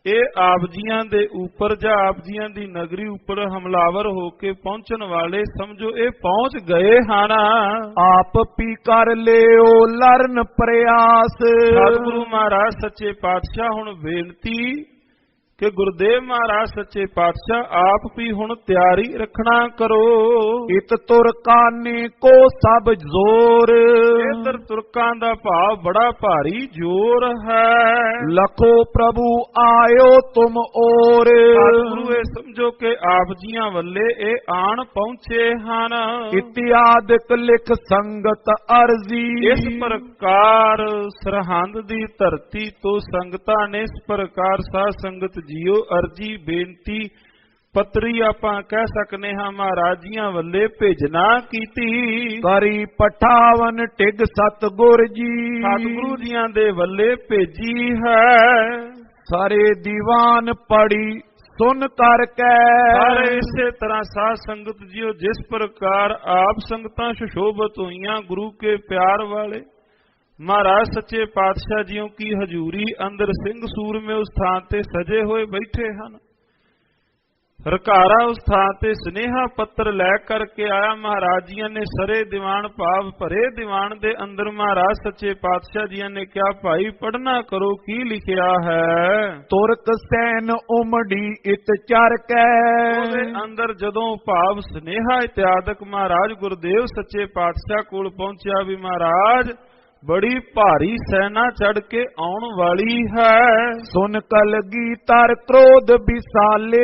ਇਹ ਆਪ ਜੀਆਂ ਦੇ ਉੱਪਰ ਜਾਂ ਆਪ ਜੀਆਂ ਦੀ ਨਗਰੀ ਉੱਪਰ ਹਮਲਾਵਰ ਹੋ ਕੇ ਪਹੁੰਚਣ ਵਾਲੇ ਸਮਝੋ ਇਹ ਪਹੁੰਚ ਗਏ ਹਨ। ਆਪ ਪੀ ਕਰ ਲਿਓ ਲਰਨ ਪ੍ਰਯਾਸ, ਸਤਿਗੁਰੂ ਮਹਾਰਾਜ ਸੱਚੇ ਪਾਤਸ਼ਾਹ ਹੁਣ ਬੇਨਤੀ ਕਿ ਗੁਰਦੇਵ ਮਹਾਰਾਜ ਸੱਚੇ ਪਾਤਸ਼ਾਹ ਆਪ ਵੀ ਹੁਣ ਤਿਆਰੀ ਰੱਖਣਾ ਕਰੋ। ਇਤ ਤੁਰਕਾਨੇ ਕੋ ਸਭ ਜ਼ੋਰ, ਇਧਰ ਤੁਰਕਾਂ ਦਾ ਭਾਵ ਬੜਾ ਭਾਰੀ ਜ਼ੋਰ ਹੈ। ਲਖੋ ਪ੍ਰਭੂ ਆਇਓ ਤੁਮ ਔਰ, ਸਤਿਗੁਰੂ ਇਹ ਸਮਝੋ ਕਿ ਆਪ ਜੀਆਂ ਵੱਲੇ ਇਹ ਆਣ ਪਹੁੰਚੇ ਹਨ। ਇਤਿਆਦਿਕ ਲਿਖ ਸੰਗਤ ਅਰਜ਼ੀ, ਇਸ ਪ੍ਰਕਾਰ ਸਰਹੰਦ ਦੀ ਧਰਤੀ ਤੋਂ ਸੰਗਤਾਂ ਨੇ ਇਸ ਪ੍ਰਕਾਰ ਸਾਧ ਸੰਗਤ ਜੀਓ ਅਰਜੀ ਬੇਨਤੀ ਪੱਤਰੀ ਆਪਾਂ ਕਹਿ ਸਕਨੇ ਹਾਂ ਮਹਾਰਾਜ ਜੀਆਂ ਵੱਲੇ ਭੇਜਣਾ ਕੀਤੀ। ਕਰੀ ਪਠਾਵਨ ਟਿਗ ਸਤਿਗੁਰ ਜੀ, ਸਤਿਗੁਰੂ ਜੀਆਂ ਦੇ ਵੱਲੇ ਭੇਜੀ ਹੈ। ਸਾਰੇ ਦੀਵਾਨ ਪੜੀ ਸੁਨ ਕਰਕੇ, ਸਾਰੇ ਇਸੇ ਤਰ੍ਹਾਂ ਸਾਧ ਸੰਗਤ ਜੀਓ ਜਿਸ ਪ੍ਰਕਾਰ ਆਪ ਸੰਗਤਾਂ ਸੁਸ਼ੋਭਤ ਹੋਈਆਂ ਗੁਰੂ ਕੇ ਪਿਆਰ ਵਾਲੇ ਮਹਾਰਾਜ ਸੱਚੇ ਪਾਤਸ਼ਾਹ ਜੀਓ ਕੀ ਹਜ਼ੂਰੀ ਅੰਦਰ ਸਿੰਘ ਸੂਰਮੇ ਉਸ ਥਾਂ ਤੇ ਸਜੇ ਹੋਏ ਬੈਠੇ ਹਨ। ਰਕਾਰਾ ਉਸ ਥਾਂ ਤੇ ਸੁਨੇਹਾ ਪੱਤਰ ਲੈ ਕਰਕੇ ਆਇਆ। ਮਹਾਰਾਜ ਜੀਆਂ ਨੇ ਸਰੇ ਦੀਵਾਨ ਭਾਵ ਭਰੇ ਦੀਵਾਨ ਦੇ ਅੰਦਰ ਮਹਾਰਾਜ ਸੱਚੇ ਪਾਤਸ਼ਾਹ ਜੀਆਂ ਨੇ ਕਿਹਾ ਭਾਈ ਪੜ੍ਹਨਾ ਕਰੋ ਕੀ ਲਿਖਿਆ ਹੈ। ਤੁਰਕ ਸੈਨ ਉਮੜੀ ਇਤ ਚਰ ਕੈ, ਉਹਦੇ ਅੰਦਰ ਜਦੋਂ ਭਾਵ ਸੁਨੇਹਾ ਇਤਿਆਦਿਕ ਮਹਾਰਾਜ ਗੁਰਦੇਵ ਸੱਚੇ ਪਾਤਸ਼ਾਹ ਕੋਲ ਪਹੁੰਚਿਆ ਵੀ ਮਹਾਰਾਜ ਬੜੀ ਭਾਰੀ ਸੈਨਾ ਚੜ ਕੇ ਆਉਣ ਵਾਲੀ ਹੈ। ਸੁਨ ਕਲਗੀ ਤਰ ਕ੍ਰੋਧ ਵਿਸਾਲੇ,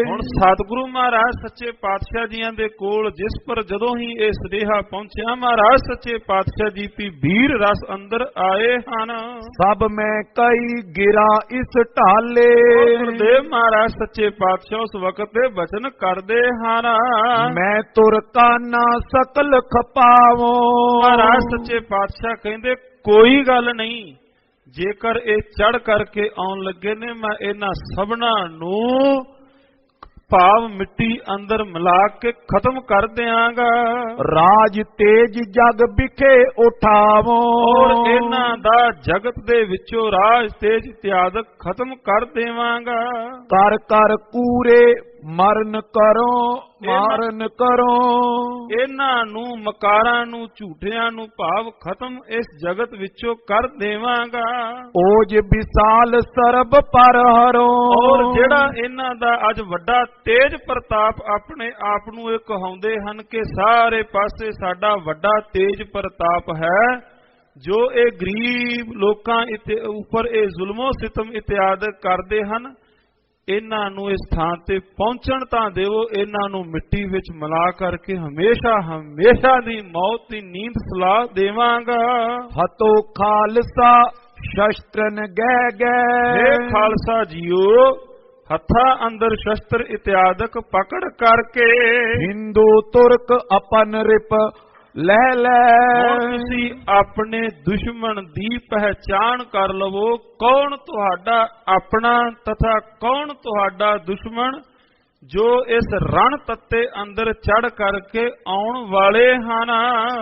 ਹੁਣ ਸਤਿਗੁਰੂ ਮਹਾਰਾਜ ਸੱਚੇ ਪਾਤਸ਼ਾਹ ਜੀਆਂ ਦੇ ਕੋਲ ਜਿਸ ਪਰ ਜਦੋਂ ਹੀ ਇਹ ਸੁਨੇਹਾ ਪਹੁੰਚਿਆ ਮਹਾਰਾਜ ਸੱਚੇ ਪਾਤਸ਼ਾਹ ਜੀ ਵੀ ਵੀਰ ਰਸ ਅੰਦਰ ਆਏ ਹਨ। ਸਭ ਮੈਂ ਕਈ ਗਿਰਾ ਇਸ ਢਾਲੇ, ਗੁਰਦੇਵ ਮਹਾਰਾਜ ਸੱਚੇ ਪਾਤਸ਼ਾਹ ਉਸ ਵਕਤ ਦੇ ਬਚਨ ਕਰਦੇ ਹਨ। ਮੈਂ ਤੁਰਕਾਨਾ ਸਕਲ ਖਪਾਵੋ, ਮਹਾਰਾਜ ਸੱਚੇ ਪਾਤਸ਼ਾਹ ਕਹਿੰਦੇ ਕੋਈ ਗੱਲ ਨਹੀਂ, ਜੇਕਰ ਇਹ ਚੜ ਕਰਕੇ ਆਉਣ ਲੱਗੇ ਨੇ ਮੈਂ ਇਹਨਾਂ ਸਭਨਾਂ ਨੂੰ ਭਾਵ ਮਿੱਟੀ ਅੰਦਰ ਮਿਲਾ ਕੇ ਖਤਮ ਕਰ ਦਿਆਂਗਾ। ਰਾਜ ਤੇਜ ਜਗ ਵਿਖੇ ਉਠਾਵੋ, ਔਰ ਇਹਨਾਂ ਦਾ ਜਗਤ ਦੇ ਵਿੱਚੋਂ ਰਾਜ ਤੇਜ ਇਤਿਆਦਿਕ ਖਤਮ ਕਰ ਦੇਵਾਂਗਾ। ਕਰ ਕਰ ਕੂਰੇ ਮਰਨ ਕਰੋ ਮਾਰਨ ਕਰੋ, ਇਹਨਾਂ ਨੂੰ ਮਕਾਰਾਂ ਨੂੰ ਝੂਠਿਆਂ ਨੂੰ ਭਾਵ ਖਤਮ ਇਸ ਜਗਤ ਵਿੱਚੋਂ ਕਰ ਦੇਵਾਂਗਾ। ਓਜ ਵਿਸਾਲ ਸਰਬ ਪਰ ਹਰੋ, ਔਰ ਜਿਹੜਾ ਇਹਨਾਂ ਦਾ ਅੱਜ ਵੱਡਾ ਤੇਜ ਪ੍ਰਤਾਪ ਆਪਣੇ ਆਪ ਨੂੰ ਇਹ ਕਹਾਉਂਦੇ ਹਨ ਕਿ ਸਾਰੇ ਪਾਸੇ ਸਾਡਾ ਵੱਡਾ ਤੇਜ ਪ੍ਰਤਾਪ ਹੈ, ਜੋ ਇਹ ਗਰੀਬ ਲੋਕਾਂ ਉੱਪਰ ਇਹ ਜ਼ੁਲਮੋ ਸਿਤਮ ਇਤਿਆਦਿ ਕਰਦੇ ਹਨ, ਇਹਨਾਂ ਨੂੰ ਇਸ ਥਾਂ ਤੇ ਪਹੁੰਚਣ ਤਾਂ ਦੇਵੋ, ਇਹਨਾਂ ਨੂੰ ਮਿੱਟੀ ਵਿੱਚ ਮਿਲਾ ਕਰਕੇ ਹਮੇਸ਼ਾ ਹਮੇਸ਼ਾ ਦੀ ਮੌਤ ਦੀ ਨੀਂਦ ਸੁਲਾ ਦੇਵਾਂਗਾ। ਹਤੋ ਖਾਲਸਾ ਸ਼ਸਤਰਨ ਗਹਿ ਗਹਿ, हे ਖਾਲਸਾ ਜੀਓ ਹੱਥਾਂ ਅੰਦਰ ਸ਼ਸਤਰ ਇਤਿਆਦਿਕ ਪਕੜ ਕਰਕੇ ਹਿੰਦੂ ਤੁਰਕ ਆਪਨ ਰਿਪ ਲੈ ਲੈ, ਤੁਸੀਂ ਆਪਣੇ ਦੁਸ਼ਮਣ ਦੀ ਪਹਿਚਾਣ ਕਰ ਲਵੋ, ਕੌਣ ਤੁਹਾਡਾ ਆਪਣਾ ਤਥਾ ਕੌਣ ਤੁਹਾਡਾ ਦੁਸ਼ਮਣ, ਜੋ ਇਸ ਰਣ ਤੱਤੇ ਅੰਦਰ ਚੜ ਕਰਕੇ ਆਉਣ ਵਾਲੇ ਹਨ।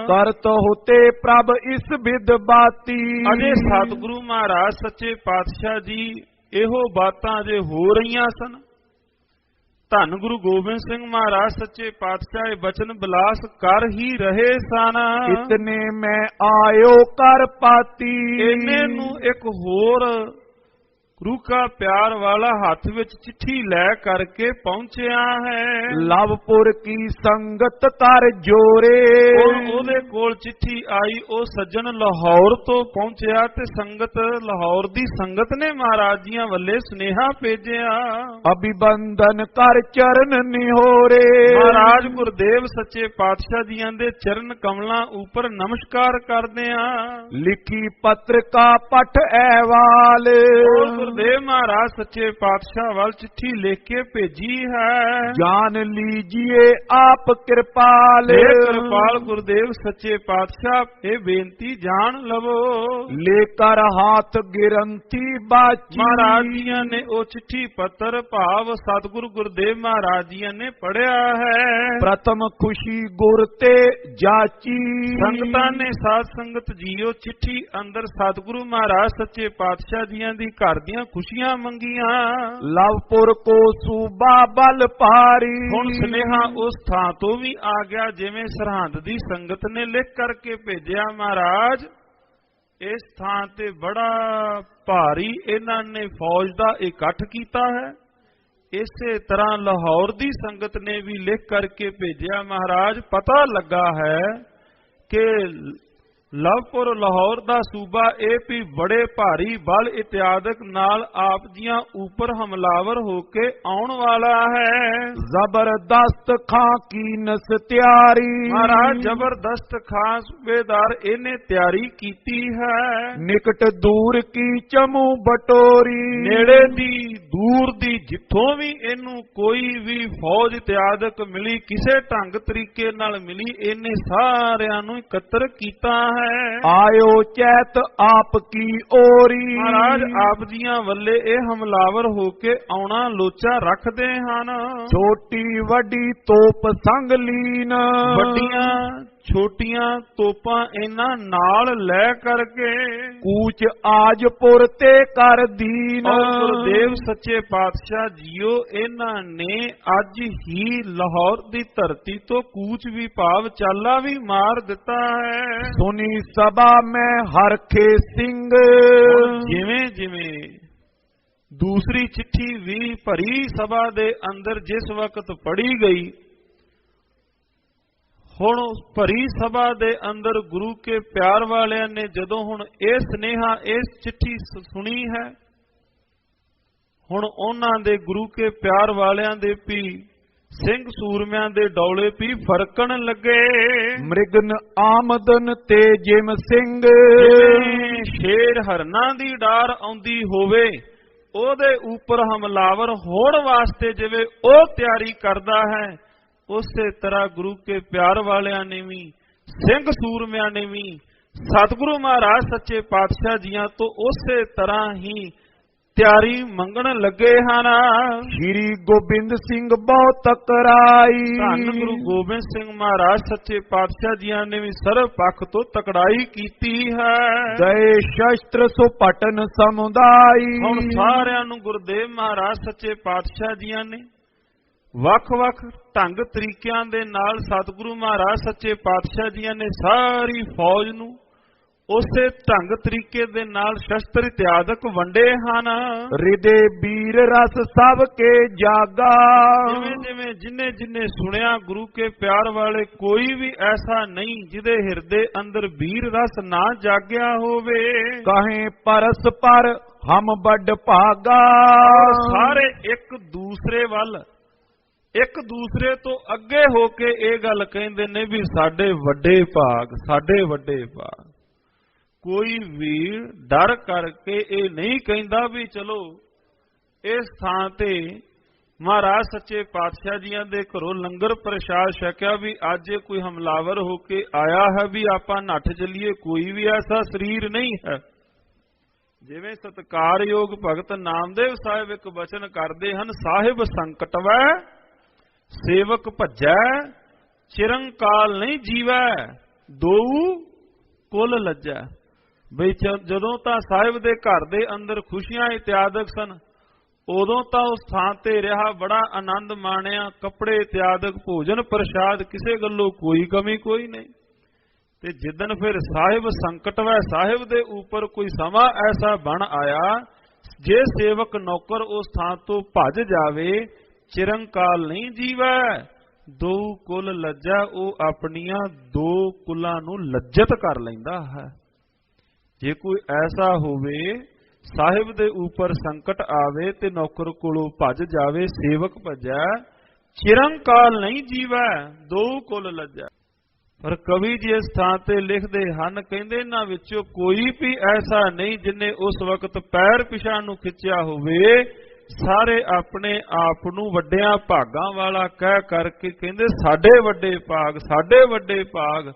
ਕਰਤ ਹੋਤੇ ਪ੍ਰਭ ਇਸ ਵਿਦ ਬਾਤੀ, ਅਜੇ ਸਤਿਗੁਰੂ ਮਹਾਰਾਜ ਸੱਚੇ ਪਾਤਸ਼ਾਹ ਜੀ ਇਹੋ ਬਾਤਾਂ ਜੇ ਹੋ ਰਹੀਆਂ ਸਨ, ਧੰਨ ਗੁਰੂ ਗੋਬਿੰਦ ਸਿੰਘ ਮਹਾਰਾਜ ਸੱਚੇ ਪਾਤਸ਼ਾਹ ਇਹ ਬਚਨ ਬਿਲਾਸ ਕਰ ਹੀ ਰਹੇ ਸਨ। ਗੁਰੂ ਕਾ ਪਿਆਰ ਵਾਲਾ ਹੱਥ ਵਿੱਚ ਚਿੱਠੀ ਲੈ ਕਰਕੇ ਪਹੁੰਚਿਆ ਹੈ। ਲਵਪੁਰ ਕੀ ਸੰਗਤ ਤਰ ਜੋਰੇ, ਉਹਦੇ ਕੋਲ ਚਿੱਠੀ ਆਈ, ਉਹ ਸੱਜਣ ਲਾਹੌਰ ਤੋਂ ਪਹੁੰਚਿਆ ਤੇ ਸੰਗਤ ਲਾਹੌਰ ਦੀ ਸੰਗਤ ਨੇ ਮਹਾਰਾਜ ਜੀਆਂ ਵੱਲੇ ਸੁਨੇਹਾ ਭੇਜਿਆ। ਅਭਿਵੰਦਨ ਕਰ ਚਰਨ ਨਿਹੋਰੇ, ਮਹਾਰਾਜ ਗੁਰਦੇਵ ਸੱਚੇ ਪਾਤਸ਼ਾਹ ਜੀਆਂ ਦੇ ਚਰਨ ਕਮਲਾਂ ਉੱਪਰ ਨਮਸਕਾਰ ਕਰਦੇ ਆ। ਲਿਖੀ ਪੱਤਰ ਕਾ ਪਠ ਅਹਿਵਾਲ, ਗੁਰਦੇਵ ਮਹਾਰਾਜ ਸੱਚੇ ਪਾਤਸ਼ਾਹ ਵੱਲ ਚਿੱਠੀ ਲਿਖ ਕੇ ਭੇਜੀ ਹੈ। ਜਾਨ ਲੀਜੀਏ ਆਪ ਕਿਰਪਾਲ, ਕਿਰਪਾਲ ਗੁਰਦੇਵ ਸੱਚੇ ਪਾਤਸ਼ਾਹ ਇਹ ਬੇਨਤੀ ਜਾਣ ਲਵੋ। ਲੇਕਰ ਹਾਥ ਗਿਰੰਤੀ ਬਾਚੀ, ਮਹਾਰਾਜ ਜੀਆਂ ਨੇ ਉਹ ਚਿੱਠੀ ਪੱਤਰ ਭਾਵ ਸਤਿਗੁਰੂ ਗੁਰਦੇਵ ਮਹਾਰਾਜ ਜੀਆਂ ਨੇ ਪੜਿਆ ਹੈ। ਪ੍ਰਥਮ ਖੁਸ਼ੀ ਗੁਰ ਤੇ ਜਾਚੀ, ਸੰਗਤਾਂ ਨੇ ਸਾਧ ਸੰਗਤ ਜੀਓ ਚਿੱਠੀ ਅੰਦਰ ਸਤਿਗੁਰੂ ਮਹਾਰਾਜ ਸੱਚੇ ਪਾਤਸ਼ਾਹ ਜੀਆਂ ਦੀ ਘਰ ਦੀਆਂ ਖੁਸ਼ੀਆਂ ਮੰਗੀਆਂ। ਲਵਪੁਰ ਕੋ ਸੂਬਾ ਬਲ ਭਾਰੀ, ਹੁਣ ਸੁਨੇਹਾ ਉਸ ਥਾਂ ਤੋਂ ਵੀ ਆ ਗਿਆ ਜਿਵੇਂ ਸਰਹੰਦ ਦੀ ਸੰਗਤ ਨੇ ਲਿਖ ਕਰਕੇ ਭੇਜਿਆ। ਮਹਾਰਾਜ ਇਸ ਥਾਂ ਤੇ ਬੜਾ ਭਾਰੀ ਇਹਨਾਂ ਨੇ ਫੌਜ ਦਾ ਇਕੱਠ ਕੀਤਾ ਹੈ। ਇਸੇ ਤਰ੍ਹਾਂ ਲਾਹੌਰ ਦੀ ਸੰਗਤ ਨੇ ਵੀ ਲਿਖ ਕਰਕੇ ਭੇਜਿਆ। ਮਹਾਰਾਜ ਪਤਾ ਲੱਗਾ ਹੈ ਕਿ ਲਵਪੁਰ ਲਾਹੌਰ ਦਾ ਸੂਬਾ ਇਹ ਵੀ ਬੜੇ ਭਾਰੀ ਬਲ ਇਤਿਆਦਕ ਨਾਲ ਆਪ ਜੀਆਂ ਉੱਪਰ ਹਮਲਾਵਰ ਹੋ ਕੇ ਆਉਣ ਵਾਲਾ ਹੈ। ਜ਼ਬਰਦਸਤ ਖਾਂ ਕੀ ਨਸ ਤਿਆਰੀ, ਮਹਾਰਾਜ ਜ਼ਬਰਦਸਤ ਖਾਂ ਸੂਬੇਦਾਰ ਇਹਨੇ ਤਿਆਰੀ ਕੀਤੀ ਹੈ। ਨਿਕਟ ਦੂਰ ਕੀ ਚਮੂ ਬਟੋਰੀ, ਨੇੜੇ ਦੀ ਦੂਰ ਦੀ ਜਿੱਥੋਂ ਵੀ ਇਹਨੂੰ ਕੋਈ ਵੀ ਫੌਜ ਇਤਿਆਦਕ ਮਿਲੀ, ਕਿਸੇ ਢੰਗ ਤਰੀਕੇ ਨਾਲ ਮਿਲੀ, ਇਹਨੇ ਸਾਰਿਆਂ ਨੂੰ ਇਕੱਤਰ ਕੀਤਾ ਹੈ। ਆਇਓ ਚੈਤ ਆਪ ਕੀ ਓਰੀ, ਮਹਾਰਾਜ ਆਪ ਜੀਆਂ ਵੱਲੇ ਇਹ ਹਮਲਾਵਰ ਹੋ ਕੇ ਆਉਣਾ ਲੋਚਾ ਰੱਖਦੇ ਹਨ। ਛੋਟੀ ਵੱਡੀ ਤੋਪ ਸੰਗ ਲੀਨ, ਵੱਡੀਆਂ ਛੋਟੀਆਂ ਤੋਪਾਂ ਇਹਨਾਂ ਨਾਲ ਲੈ ਕਰਕੇ ਕੂਚ ਆਜਪੁਰ ਤੇ ਕਰ ਦੀਨ। ਗੁਰਦੇਵ ਸੱਚੇ ਪਾਤਸ਼ਾਹ ਜੀਓ ਇਹਨਾਂ ਨੇ ਅੱਜ ਹੀ ਲਾਹੌਰ ਦੀ ਧਰਤੀ ਤੋਂ ਕੂਚ ਵੀ ਭਾਵ ਚਾਲਾ ਵੀ ਮਾਰ ਦਿੱਤਾ ਹੈ। ਸੁਨੀ ਸਭਾ ਮੈਂ ਹਰਖੇ ਸਿੰਘ, ਜਿਵੇਂ ਜਿਵੇਂ ਦੂਸਰੀ ਚਿੱਠੀ ਵੀ ਭਰੀ ਸਭਾ ਦੇ ਅੰਦਰ ਜਿਸ ਵਕਤ ਪੜੀ ਗਈ, ਹੁਣ ਭਰੀ ਸਭਾ ਦੇ ਅੰਦਰ ਗੁਰੂ ਕੇ ਪਿਆਰ ਵਾਲਿਆਂ ਨੇ ਜਦੋਂ ਹੁਣ ਇਹ ਸੁਨੇਹਾ ਇਸ ਚਿੱਠੀ ਸੁਣੀ ਹੈ, ਹੁਣ ਉਹਨਾਂ ਦੇ ਗੁਰੂ ਕੇ ਪਿਆਰ ਵਾਲਿਆਂ ਦੇ ਵੀ ਸਿੰਘ ਸੂਰਮਿਆਂ ਦੇ ਡੌਲੇ ਵੀ ਫਰਕਣ ਲੱਗੇ। ਮ੍ਰਿਗਨ ਆਮਦਨ ਤੇ ਜਿਮ ਸਿੰਘ, ਸ਼ੇਰ ਹਰਨਾਂ ਦੀ ਡਾਰ ਆਉਂਦੀ ਹੋਵੇ ਉਹਦੇ ਉੱਪਰ ਹਮਲਾਵਰ ਹੋਣ ਵਾਸਤੇ ਜਿਵੇਂ ਉਹ ਤਿਆਰੀ ਕਰਦਾ ਹੈ, ਉਸੇ ਤਰ੍ਹਾਂ ਗੁਰੂ ਕੇ ਪਿਆਰ ਵਾਲਿਆਂ ਨੇ ਵੀ ਸਿੰਘ ਸੂਰਮਿਆਂ ਨੇ ਵੀ ਸਤਿਗੁਰੂ ਮਹਾਰਾਜ ਸੱਚੇ ਪਾਤਸ਼ਾਹ ਜੀਆਂ ਤੋਂ ਉਸੇ ਤਰ੍ਹਾਂ ਹੀ ਤਿਆਰੀ ਮੰਗਣ ਲੱਗੇ ਹਨ। ਸ਼੍ਰੀ ਗੋਬਿੰਦ ਸਿੰਘ ਬਹੁਤ ਤਕਰਾਈ, ਧੰਨ ਗੁਰੂ ਗੋਬਿੰਦ ਸਿੰਘ ਮਹਾਰਾਜ ਸੱਚੇ ਪਾਤਸ਼ਾਹ ਜੀਆਂ ਨੇ ਵੀ ਸਰਬ ਪੱਖ ਤੋਂ ਤਕੜਾਈ ਕੀਤੀ ਹੈ। ਗਏ ਸ਼ਸਤਰ ਸੋ ਪਟਨ ਸਮੁਦਾਈ, ਹੁਣ ਸਾਰਿਆਂ ਨੂੰ ਗੁਰਦੇਵ ਮਹਾਰਾਜ ਸੱਚੇ ਪਾਤਸ਼ਾਹ ਜੀਆਂ ਨੇ ਵੱਖ-ਵੱਖ ਢੰਗ ਤਰੀਕਿਆਂ ਦੇ ਨਾਲ ਸਤਿਗੁਰੂ ਮਹਾਰਾਜ ਸੱਚੇ ਪਾਤਸ਼ਾਹ ਜੀਆਂ ਨੇ ਸਾਰੀ ਫੌਜ ਨੂੰ ਉਸੇ ਢੰਗ ਤਰੀਕੇ ਦੇ ਨਾਲ ਸ਼ਸਤਰ ਇਤਿਆਦਕ ਵੰਡੇ ਹਨ। ਰਿਦੇ ਵੀਰ ਰਸ ਸਭ ਕੇ ਜਾਗਾ, ਜਿਵੇਂ ਜਿਵੇਂ ਜਿਨੇ ਸੁਣਿਆ ਗੁਰੂ ਕੇ ਪਿਆਰ ਵਾਲੇ, ਕੋਈ ਵੀ ਐਸਾ ਨਹੀਂ ਜਿਹਦੇ ਹਿਰਦੇ ਅੰਦਰ ਵੀਰ ਰਸ ਨਾ ਜਾਗਿਆ ਹੋਵੇ। ਕਹੇ ਪਰਸ ਪਰ ਹਮ ਵੱਡ ਭਾਗਾ, ਸਾਰੇ ਇੱਕ ਦੂਸਰੇ ਵੱਲ ਇੱਕ ਦੂਸਰੇ ਤੋਂ ਅੱਗੇ ਹੋ ਕੇ ਇਹ ਗੱਲ ਕਹਿੰਦੇ ਨੇ ਵੀ ਸਾਡੇ ਵੱਡੇ ਭਾਗ, ਸਾਡੇ ਵੱਡੇ ਭਾਗ। ਕੋਈ ਵੀ ਡਰ ਕਰਕੇ ਇਹ ਨਹੀਂ ਕਹਿੰਦਾ ਵੀ ਚਲੋ ਇਸ ਥਾਂ ਤੇ ਮਹਾਰਾਜ ਸੱਚੇ ਪਾਤਸ਼ਾਹ ਜੀਆਂ ਦੇ ਘਰੋਂ ਲੰਗਰ ਪ੍ਰਸ਼ਾਦ ਛਕਿਆ ਵੀ ਅੱਜ ਕੋਈ ਹਮਲਾਵਰ ਹੋ ਕੇ ਆਇਆ ਹੈ ਵੀ ਆਪਾਂ ਨੱਠ ਚੱਲੀਏ। ਕੋਈ ਵੀ ਐਸਾ ਸਰੀਰ ਨਹੀਂ ਹੈ। ਜਿਵੇਂ ਸਤਿਕਾਰਯੋਗ ਭਗਤ ਨਾਮਦੇਵ ਸਾਹਿਬ ਇੱਕ ਬਚਨ ਕਰਦੇ ਹਨ, ਸਾਹਿਬ ਸੰਕਟ ਵੈ ਸੇਵਕ ਭੱਜੈ, ਚਿਰੰਕਾਲ ਨਹੀਂ ਜੀਵੈ, ਦੋਊ ਕੁਲ ਲੱਜੈ। ਬਈ ਜਦੋਂ ਤਾਂ ਸਾਹਿਬ ਦੇ ਘਰ ਦੇ ਅੰਦਰ ਖੁਸ਼ੀਆਂ ਇਤਿਆਦਕ ਸਨ, ਉਦੋਂ ਤਾਂ ਉਸ ਥਾਂ ਤੇ ਰਿਹਾ, ਬੜਾ ਆਨੰਦ ਮਾਣਿਆ, ਕੱਪੜੇ ਇਤਿਆਦਕ, ਭੋਜਨ ਪ੍ਰਸ਼ਾਦ, ਕਿਸੇ ਗੱਲੋਂ ਕੋਈ ਕਮੀ ਕੋਈ ਨਹੀਂ। ਤੇ ਜਿੱਦਣ ਫਿਰ ਸਾਹਿਬ ਸੰਕਟ ਵੈ ਸਾਹਿਬ ਦੇ ਉੱਪਰ ਕੋਈ ਸਮਾਂ ਐਸਾ ਬਣ ਆਇਆ, ਜੇ ਸੇਵਕ ਨੌਕਰ ਉਸ ਥਾਂ ਤੋਂ ਭੱਜ ਜਾਵੇ ਚਿਰੰਕਾਲ ਨਹੀਂ ਜੀਵੈ। ਦੋ ਕੁਲ ਲੱਜਾ, ਉਹ ਆਪਣੀਆਂ ਦੋ ਕੁਲਾਂ ਨੂੰ ਲੱਜਤ ਕਰ ਲੈਂਦਾ ਹੈ। ਜੇ ਕੋਈ ਐਸਾ ਹੋਵੇ ਸਾਹਿਬ ਦੇ ਉੱਪਰ ਸੰਕਟ ਆਵੇ ਤੇ ਨੌਕਰ ਕੋਲੋਂ ਭੱਜ ਜਾਵੇ, ਸੇਵਕ ਭੱਜੈ, ਚਿਰੰਕਾਲ ਨਹੀਂ ਜੀਵੈ, ਦੋ ਕੁਲ ਲੱਜਾ। ਪਰ ਕਵੀ ਜੀ ਇਸ ਥਾਂ ਤੇ ਲਿਖਦੇ ਹਨ, ਕਹਿੰਦੇ ਇਹਨਾਂ ਵਿੱਚੋਂ ਕੋਈ ਵੀ ਐਸਾ ਨਹੀਂ ਜਿਨੇ ਉਸ ਵਕਤ ਪੈਰ ਪਿਛਾਂ ਨੂੰ ਖਿੱਚਿਆ ਹੋਵੇ। ਸਾਰੇ ਆਪਣੇ ਆਪ ਨੂੰ ਵੱਡਿਆਂ ਭਾਗਾਂ ਵਾਲਾ ਕਹਿ ਕਰਕੇ ਕਹਿੰਦੇ ਸਾਡੇ ਵੱਡੇ ਭਾਗ, ਸਾਡੇ ਵੱਡੇ ਭਾਗ।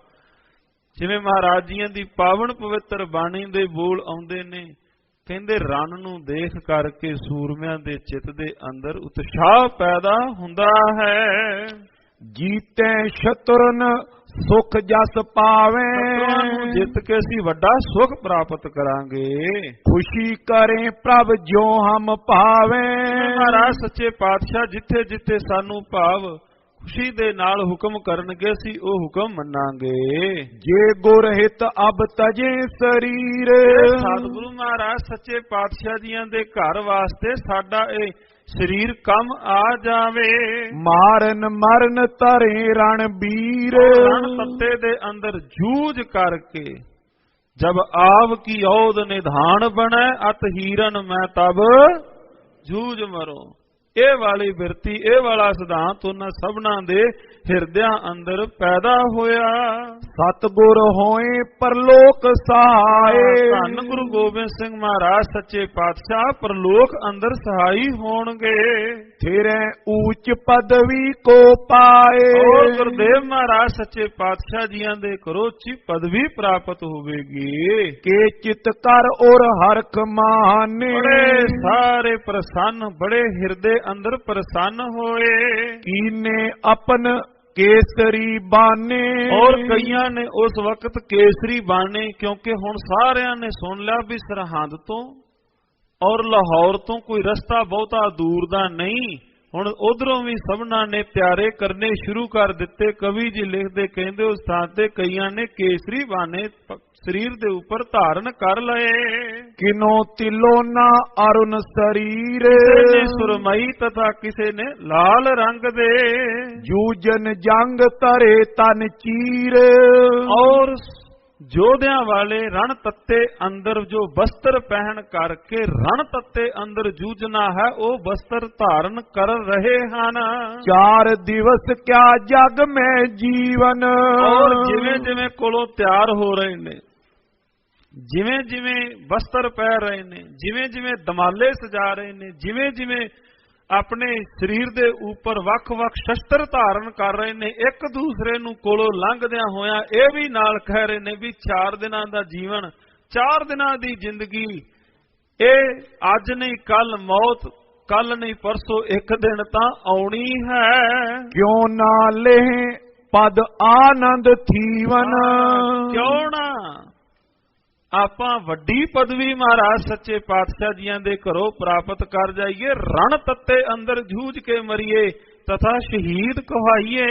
ਜਿਵੇਂ ਮਹਾਰਾਜ ਜੀਆਂ ਦੀ ਪਾਵਨ ਪਵਿੱਤਰ ਬਾਣੀ ਦੇ ਬੋਲ ਆਉਂਦੇ ਨੇ, ਕਹਿੰਦੇ ਰਣ ਨੂੰ ਦੇਖ ਕਰਕੇ ਸੂਰਮਿਆਂ ਦੇ ਚਿੱਤ ਦੇ ਅੰਦਰ ਉਤਸ਼ਾਹ ਪੈਦਾ ਹੁੰਦਾ ਹੈ। ਜੀਤੇ ਸ਼ਤਰਨ ਸੁਖ ਜਸ ਪਾਵੇ, ਸ਼ਤਰੂਆਂ ਨੂੰ ਜਿੱਤ ਕੇ ਅਸੀਂ ਵੱਡਾ ਸੁਖ ਪ੍ਰਾਪਤ ਕਰਾਂਗੇ। ਖੁਸ਼ੀ ਕਰੇ ਪ੍ਰਭ ਜੋ ਹਮ ਭਾਵੇ। ਮਹਾਰਾਜ ਸੱਚੇ ਪਾਤਸ਼ਾਹ ਜਿੱਥੇ ਜਿੱਥੇ ਸਾਨੂੰ ਭਾਵ ਖੁਸ਼ੀ ਦੇ ਨਾਲ ਹੁਕਮ ਕਰਨਗੇ ਅਸੀਂ ਉਹ ਹੁਕਮ ਮੰਨਾਂਗੇ। ਜੇ ਗੁਰ ਹਿਤ ਅਬ ਤਜੇ ਸਰੀਰ। ਸਤਿਗੁਰੂ ਮਹਾਰਾਜ ਸੱਚੇ ਪਾਤਸ਼ਾਹ ਜੀਆਂ ਦੇ ਘਰ ਵਾਸਤੇ ਸਾਡਾ ਇਹ ਸਰੀਰ ਕੰਮ ਆ ਜਾਵੇ। ਮਾਰਨ ਮਰਨ ਧਰੇ ਰਣਬੀਰ। ਰਣ ਤੱਤੇ ਦੇ ਅੰਦਰ ਜੂਝ ਕਰਕੇ ਜਬ ਆਵ ਕੀ ਔਦ ਨਿਧਾਨ ਬਣੈ, ਅਤ ਹੀਰਨ ਮੈਂ ਤਬ ਜੂਝ ਮਰੋ। ਇਹ ਵਾਲੀ ਬਿਰਤੀ, ਇਹ ਵਾਲਾ ਸਿਧਾਂਤ ਉਹਨਾਂ ਸਭਨਾਂ ਦੇ ਹਿਰਦਿਆਂ ਅੰਦਰ ਪੈਦਾ ਹੋਇਆ। ਸਤਿਗੁਰ ਹੋਏ ਪਰਲੋਕ ਸਹਾਏ। ਧੰਨ ਗੁਰੂ ਗੋਬਿੰਦ ਸਿੰਘ ਮਹਾਰਾਜ ਸੱਚੇ ਪਾਤਸ਼ਾਹ ਪਰਲੋਕ ਅੰਦਰ ਸਹਾਈ ਹੋਣਗੇ। ਤੇਰੇ ਉੱਚ ਪਦਵੀ ਕੋ ਪਾਏ। ਔਰ ਗੁਰਦੇਵ ਮਹਾਰਾਜ ਸੱਚੇ ਪਾਤਸ਼ਾਹ ਜੀਆਂ ਦੇ ਕਰੋ ਉੱਚੀ ਪਦਵੀ ਪ੍ਰਾਪਤ ਹੋਵੇਗੀ। ਕੇ ਚਿਤ ਕਰ ਔਰ ਹਰਖ ਮਾਨੇ। ਬੜੇ ਸਾਰੇ ਪ੍ਰਸੰਨ, ਬੜੇ ਹਿਰਦੇ ਅੰਦਰ ਪ੍ਰਸੰਨ ਹੋਏ। ਕੀਨੇ ਆਪਨ ਕੇਸਰੀ ਬਾਨੇ। ਔਰ ਕਈਆਂ ਨੇ ਉਸ ਵਕਤ ਕੇਸਰੀ ਬਾਣੇ, ਕਿਉਂਕਿ ਹੁਣ ਸਾਰਿਆਂ ਨੇ ਸੁਣ ਲਿਆ ਵੀ ਸਰਹੰਦ ਤੋਂ ਔਰ ਲਾਹੌਰ ਤੋਂ ਕੋਈ ਰਸਤਾ ਬਹੁਤਾ ਦੂਰ ਦਾ ਨਹੀਂ। ਹੁਣ ਉਧਰੋਂ ਵੀ ਸਭਨਾਂ ਨੇ ਤਿਆਰੇ ਕਰਨੇ ਸ਼ੁਰੂ ਕਰ ਦਿੱਤੇ। ਕਵੀ ਜੀ ਲਿਖਦੇ, ਕਹਿੰਦੇ ਉਸ ਥਾਂ ਤੇ ਕਈਆਂ ਨੇ ਕੇਸਰੀ ਬਾਣੇ ਸਰੀਰ ਦੇ ਉੱਪਰ ਧਾਰਨ ਕਰ ਲਏ। ਕਿਨੋ ਤਿਲੋਨਾ ਅਰੁਣ ਸਰੀਰ। ਕਿਸੇ ਨੇ ਸੁਰਮਈ ਤਥਾ ਕਿਸੇ ਨੇ ਲਾਲ ਰੰਗ ਦੇ। ਜੂਜਨ ਜੰਗ ਤਰੇ ਤਨ ਚੀਰ। ਔਰ ਜੋਧਿਆਂ ਵਾਲੇ ਰਣ ਤੱਤੇ ਅੰਦਰ ਜੋ ਵਸਤਰ ਪਹਿਨ ਕਰਕੇ ਰਣ ਤੱਤੇ ਅੰਦਰ ਜੂਝਣਾ ਹੈ, ਉਹ ਵਸਤਰ ਧਾਰਨ ਕਰ ਰਹੇ ਹਨ। 4 ਦਿਵਸ ਕਿਆ ਜਗ ਮੈਂ ਜੀਵਨ। ਔਰ ਜਿਵੇਂ ਜਿਵੇਂ ਕੋਲੋਂ ਤਿਆਰ ਹੋ ਰਹੇ ਨੇ, ਜਿਵੇਂ ਜਿਵੇਂ ਵਸਤਰ ਪਹਿਨ ਰਹੇ ਨੇ, ਜਿਵੇਂ ਜਿਵੇਂ ਦਮਾਲੇ ਸਜਾ ਰਹੇ ਨੇ, ਜਿਵੇਂ ਜਿਵੇਂ ਆਪਣੇ ਸਰੀਰ ਦੇ ਉੱਪਰ ਵੱਖ-ਵੱਖ ਸ਼ਸਤਰ ਧਾਰਨ ਕਰ ਰਹੇ ਨੇ, ਇੱਕ ਦੂਸਰੇ ਨੂੰ ਕੋਲੋਂ ਲੰਘਦਿਆਂ ਹੋਇਆਂ ਇਹ ਵੀ ਨਾਲ ਕਹਿ ਰਹੇ ਨੇ ਵੀ 4 ਦਿਨਾਂ ਦਾ ਜੀਵਨ, 4 ਦਿਨਾਂ ਦੀ ਜ਼ਿੰਦਗੀ, ਇਹ ਅੱਜ ਨਹੀਂ ਕੱਲ ਮੌਤ, ਕੱਲ ਨਹੀਂ ਪਰਸੋਂ ਇੱਕ ਦਿਨ ਤਾਂ ਆਉਣੀ ਹੈ। ਕਿਉਂ ਨਾ ਲੈ ਪਦ ਆਨੰਦ ਥੀਵਨ। ਕਿਉਂ ਨਾ ਆਪਾਂ ਵੱਡੀ ਪਦਵੀ ਮਹਾਰਾਜ ਸੱਚੇ ਪਾਤਸ਼ਾਹ ਜੀਆਂ ਦੇ ਘਰੋਂ ਪ੍ਰਾਪਤ ਕਰ ਜਾਈਏ। ਰਣ ਤੱਤੇ ਅੰਦਰ ਜੂਝ ਕੇ ਮਰੀਏ ਤਥਾ ਸ਼ਹੀਦ ਕਹਾਈਏ।